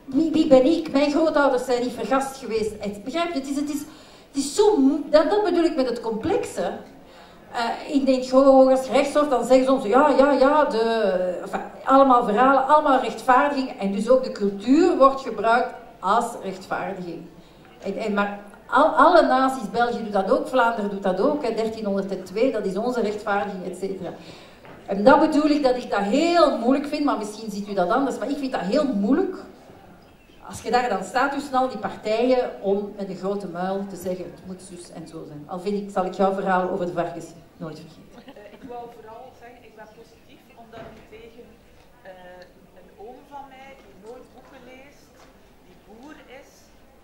wie ben ik? Mijn grootouders zijn niet vergast geweest. Begrijp je? Het is zo, dat bedoel ik met het complexe. Ik denk gewoon als rechtshof, dan zeggen ze ons, allemaal verhalen, allemaal rechtvaardiging. En dus ook de cultuur wordt gebruikt als rechtvaardiging. Maar alle naties, België doet dat ook, Vlaanderen doet dat ook, 1302, dat is onze rechtvaardiging, etc. En dat bedoel ik dat ik dat heel moeilijk vind, maar misschien ziet u dat anders, maar ik vind dat heel moeilijk. Als je daar dan staat tussen al die partijen om met een grote muil te zeggen, het moet zus en zo zijn. Al zal ik jouw verhaal over de varkens nooit vergeten. Ik wou vooral zeggen, ik ben positief omdat ik tegen een oom van mij, die nooit boeken leest, die boer is,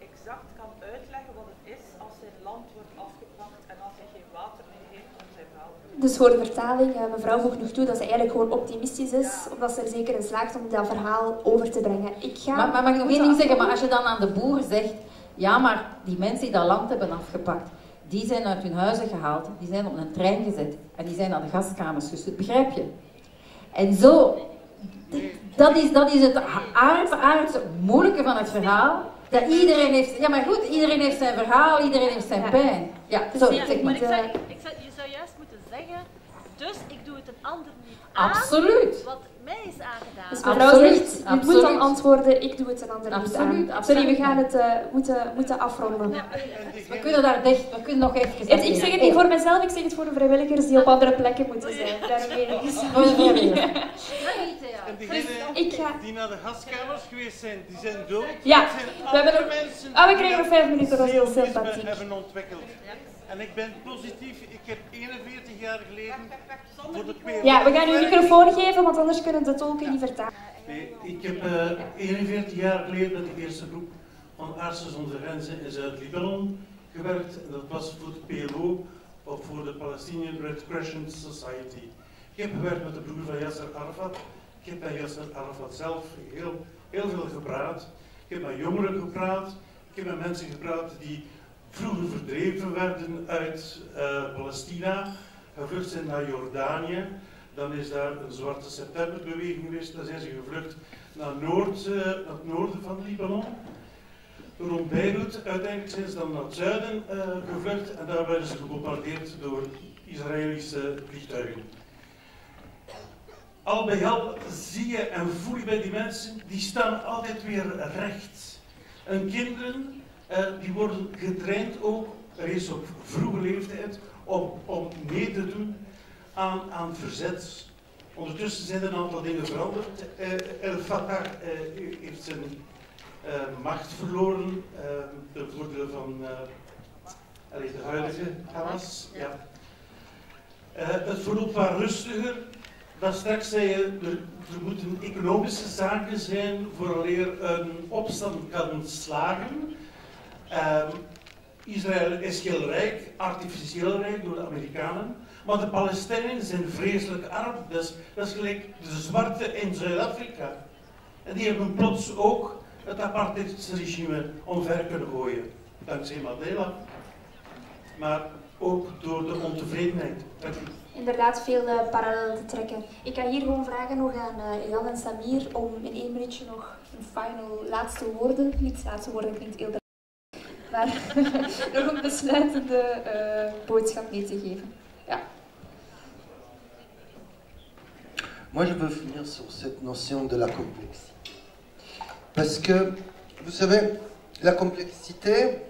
exact kan uitleggen wat het is als zijn land wordt afgepakt en als hij geen water meer heeft om zijn vrouw. Dus voor de vertaling, mevrouw voegt nog toe dat ze eigenlijk gewoon optimistisch is, omdat ze er zeker in slaagt om dat verhaal over te brengen. Maar mag ik nog één ding zeggen? Maar als je dan aan de boer zegt, ja, maar die mensen die dat land hebben afgepakt, die zijn uit hun huizen gehaald, die zijn op een trein gezet en die zijn naar de gaskamers gestuurd, begrijp je? En zo, dat is het aardse moeilijke van het verhaal. Ja, iedereen heeft... Ja, maar goed, iedereen heeft zijn verhaal, iedereen heeft zijn pijn. Ja, sorry, zeg maar. Je zou juist moeten zeggen, dus ik doe het een ander niet aan. Absoluut. Wat mij is aangedaan. Dus mevrouw zegt, je moet dan antwoorden, ik doe het een ander niet aan. Absoluut. Sorry, we gaan het moeten afronden. Ja. We kunnen daar dicht, we kunnen nog even... Ik zeg het niet voor mezelf, ik zeg het voor de vrijwilligers die op andere plekken moeten zijn. Daarmee En diegenen die naar de gaskamers geweest zijn, die zijn dood. Ja, dat zijn we hebben andere nog... mensen we krijgen nog 5 minuten, dat is heel zionisme sympathiek. hebben ontwikkeld. En ik ben positief, ik heb 41 jaar geleden voor de PLO... Ja, we gaan u een microfoon geven, want anders kunnen de tolken niet vertalen. Nee, ik heb 41 jaar geleden met de eerste groep van Artsen zonder Grenzen in Zuid-Libanon gewerkt. En dat was voor de PLO, of voor de Palestinian Red Crescent Society. Ik heb gewerkt met de broer van Yasser Arafat. Ik heb met Yasser Arafat zelf heel veel gepraat. Ik heb met jongeren gepraat. Ik heb met mensen gepraat die vroeger verdreven werden uit Palestina, gevlucht zijn naar Jordanië. Dan is daar een Zwarte Septemberbeweging geweest. Dan zijn ze gevlucht naar het noorden van Libanon. Rond Beirut. Uiteindelijk zijn ze dan naar het zuiden gevlucht. En daar werden ze gebombardeerd door Israëlische vliegtuigen. Al bij al zie je en voel je bij die mensen, die staan altijd weer recht. En kinderen, die worden getraind ook, reeds op vroege leeftijd, om mee te doen aan verzet. Ondertussen zijn er een aantal dingen veranderd. El Fatah heeft zijn macht verloren ten voordele van de huidige Hamas. Ja. Het verloopt wat rustiger. Dan straks zei je, er moeten economische zaken zijn vooraleer een opstand kan slagen. Israël is heel rijk, artificieel rijk door de Amerikanen, maar de Palestijnen zijn vreselijk arm. Dat is gelijk de zwarte in Zuid-Afrika. En die hebben plots ook het apartheidsregime omver kunnen gooien. Dankzij Mandela, maar ook door de ontevredenheid. Inderdaad, veel parallellen te trekken. Ik ga hier gewoon vragen nog aan Jan en Samir om in 1 minuutje nog een final laatste woorden, niet laatste woorden klinkt heel maar nog een besluitende boodschap mee te geven. Ja. Moi, je veux finir sur cette notion de la complexité. Parce que, vous savez, la complexité,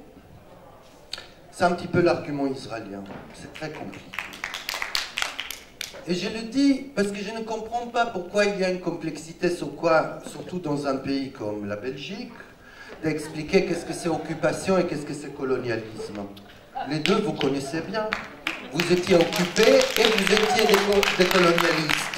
c'est un petit peu l'argument israélien. C'est très compliqué. Et je le dis parce que je ne comprends pas pourquoi il y a une complexité sur quoi, surtout dans un pays comme la Belgique, d'expliquer qu'est-ce que c'est occupation et qu'est-ce que c'est colonialisme. Les deux, vous connaissez bien. Vous étiez occupés et vous étiez des colonialistes.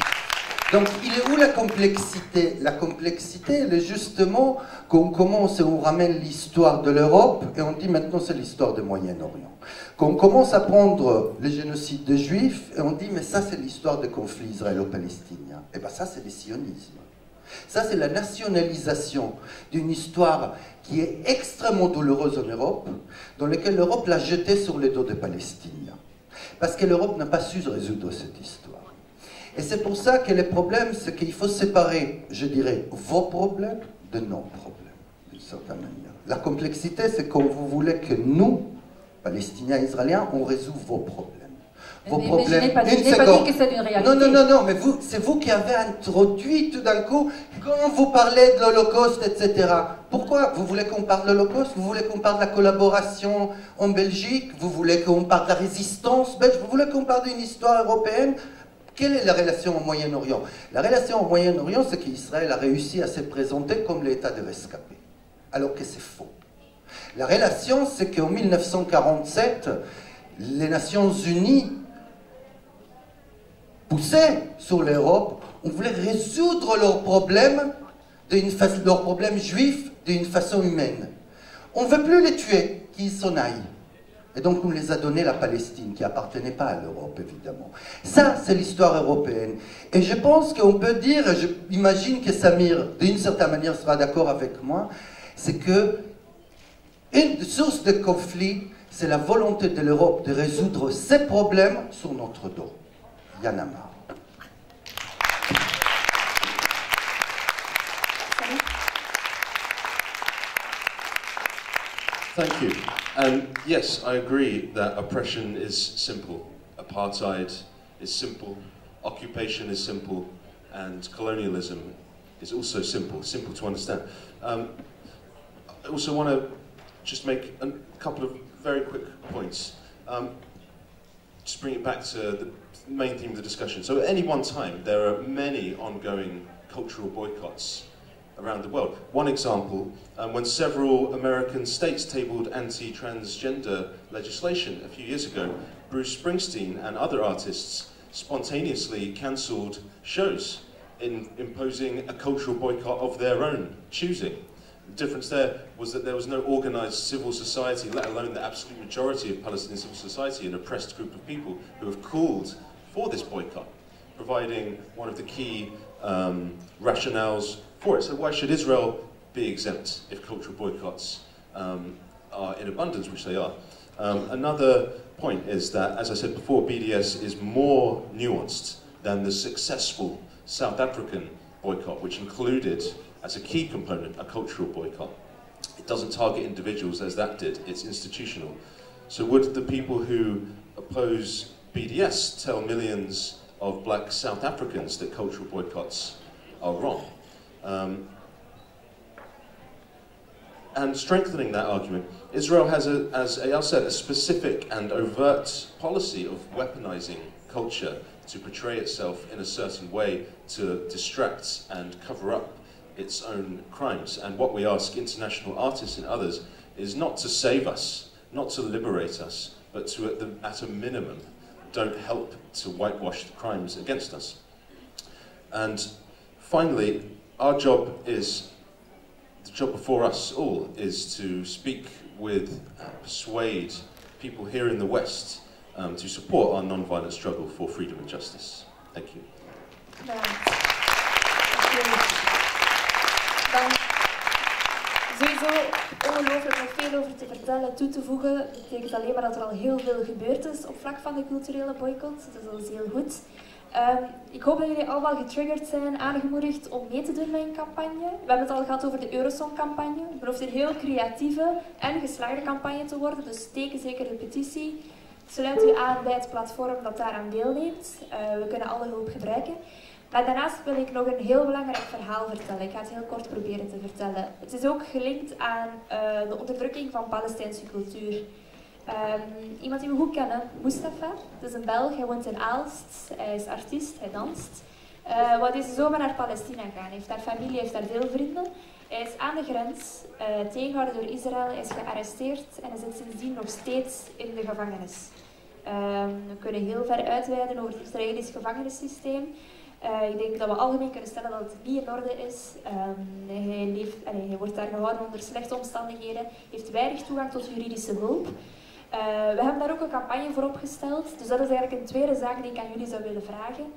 Donc, il est où la complexité? La complexité, elle est justement qu'on commence et on ramène l'histoire de l'Europe et on dit maintenant c'est l'histoire du Moyen-Orient. Qu'on commence à prendre le génocide des Juifs et on dit mais ça c'est l'histoire des conflits israélo-palestiniens. Et bien ça c'est le sionisme. Ça c'est la nationalisation d'une histoire qui est extrêmement douloureuse en Europe, dans laquelle l'Europe l'a jetée sur les dos des Palestiniens. Parce que l'Europe n'a pas su résoudre cette histoire. Et c'est pour ça que le problème, c'est qu'il faut séparer, je dirais, vos problèmes de nos problèmes, d'une certaine manière. La complexité, c'est quand vous voulez que nous, Palestiniens, Israéliens, on résout vos problèmes. Vos problèmes. Je n'ai pas dit que c'est une réalité. Non, mais c'est vous qui avez introduit tout d'un coup, quand vous parlez de l'Holocauste, etc. Pourquoi? Vous voulez qu'on parle de l'Holocauste? Vous voulez qu'on parle de la collaboration en Belgique? Vous voulez qu'on parle de la résistance belge? Vous voulez qu'on parle d'une histoire européenne? Quelle est la relation au Moyen-Orient? La relation au Moyen-Orient, c'est qu'Israël a réussi à se présenter comme l'État de rescapé, alors que c'est faux. La relation, c'est qu'en 1947, les Nations Unies poussaient sur l'Europe, on voulait résoudre leurs problèmes juifs d'une façon humaine. On ne veut plus les tuer, qu'ils s'en aillent. Et donc on les a donné la Palestine, qui n'appartenait pas à l'Europe, évidemment. Ça, c'est l'histoire européenne. Et je pense qu'on peut dire, et j'imagine que Samir, d'une certaine manière, sera d'accord avec moi, c'est que une source de conflit, c'est la volonté de l'Europe de résoudre ses problèmes sur notre dos. Il y en a marre. Thank you. And yes, I agree that oppression is simple. Apartheid is simple. Occupation is simple. And colonialism is also simple to understand. I also want to just make a couple of very quick points. Just bring it back to the main theme of the discussion. So at any one time, there are many ongoing cultural boycotts around the world. One example, when several American states tabled anti-transgender legislation a few years ago, Bruce Springsteen and other artists spontaneously cancelled shows in imposing a cultural boycott of their own choosing. The difference there was that there was no organised civil society, let alone the absolute majority of Palestinian civil society, an oppressed group of people who have called for this boycott, providing one of the key rationales for it. So why should Israel be exempt if cultural boycotts are in abundance, which they are? Another point is that, as I said before, BDS is more nuanced than the successful South African boycott, which included, as a key component, a cultural boycott. It doesn't target individuals as that did, it's institutional. So would the people who oppose BDS tell millions of black South Africans that cultural boycotts are wrong? And strengthening that argument, Israel has, as Eyal said, a specific and overt policy of weaponizing culture to portray itself in a certain way to distract and cover up its own crimes. And what we ask international artists and others is not to save us, not to liberate us, but to, at a minimum, don't help to whitewash the crimes against us. And finally, our job is, the job before us all, is to speak with, persuade people here in the West to support our non-violent struggle for freedom and justice. Thank you. Dan sowieso ongelooflijk nog veel over te vertellen, toe te voegen. Dat betekent alleen maar dat er al heel veel gebeurd is op vlak van de culturele boycott. Dat is heel goed. Ik hoop dat jullie allemaal getriggerd zijn, aangemoedigd om mee te doen met een campagne. We hebben het al gehad over de Eurosong-campagne. Het belooft een heel creatieve en geslaagde campagne te worden, dus teken zeker de petitie. Sluit u aan bij het platform dat daaraan deelneemt. We kunnen alle hulp gebruiken. Maar daarnaast wil ik nog een heel belangrijk verhaal vertellen. Ik ga het heel kort proberen te vertellen. Het is ook gelinkt aan de onderdrukking van Palestijnse cultuur. Iemand die we goed kennen, Mustafa. Het is een Belg, hij woont in Aalst. Hij is artiest, hij danst. Wat deze zomer naar Palestina gaan. Hij heeft daar familie, heeft daar veel vrienden. Hij is aan de grens, tegengehouden door Israël. Hij is gearresteerd en hij zit sindsdien nog steeds in de gevangenis. We kunnen heel ver uitweiden over het Israëlisch gevangenissysteem. Ik denk dat we algemeen kunnen stellen dat het niet in orde is. Hij wordt daar gehouden onder slechte omstandigheden, heeft weinig toegang tot juridische hulp. We hebben daar ook een campagne voor opgesteld, dus dat is eigenlijk een tweede zaak die ik aan jullie zou willen vragen.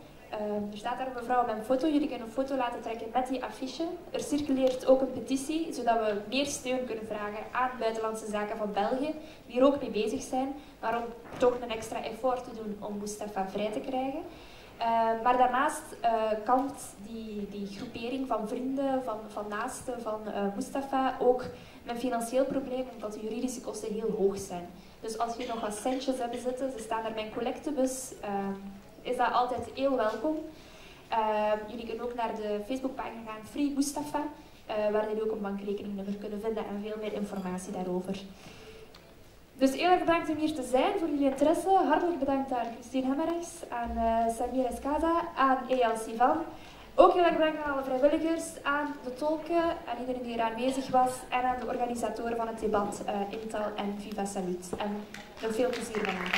Er staat daar een mevrouw met een foto, jullie kunnen een foto laten trekken met die affiche. Er circuleert ook een petitie, zodat we meer steun kunnen vragen aan Buitenlandse Zaken van België, die er ook mee bezig zijn, maar om toch een extra effort te doen om Mustafa vrij te krijgen. Maar daarnaast kampt die groepering van vrienden, van naasten van Mustafa ook met een financieel probleem, omdat de juridische kosten heel hoog zijn. Dus als je nog wat centjes hebben zitten, ze staan er bij een collectebus, is dat altijd heel welkom. Jullie kunnen ook naar de Facebookpagina gaan, Free Mustafa, waar jullie ook een bankrekeningnummer kunnen vinden en veel meer informatie daarover. Dus heel erg bedankt om hier te zijn, voor jullie interesse. Hartelijk bedankt aan Christine Hemmerrechts, aan Samir Eskaza, aan Eyal Sivan. Ook heel erg bedankt aan alle vrijwilligers, aan de tolken, aan iedereen die hier aanwezig was en aan de organisatoren van het debat, Intal en Viva Salut. En nog veel plezier vanavond.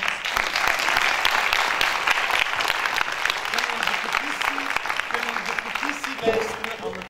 Kunnen de petitielijst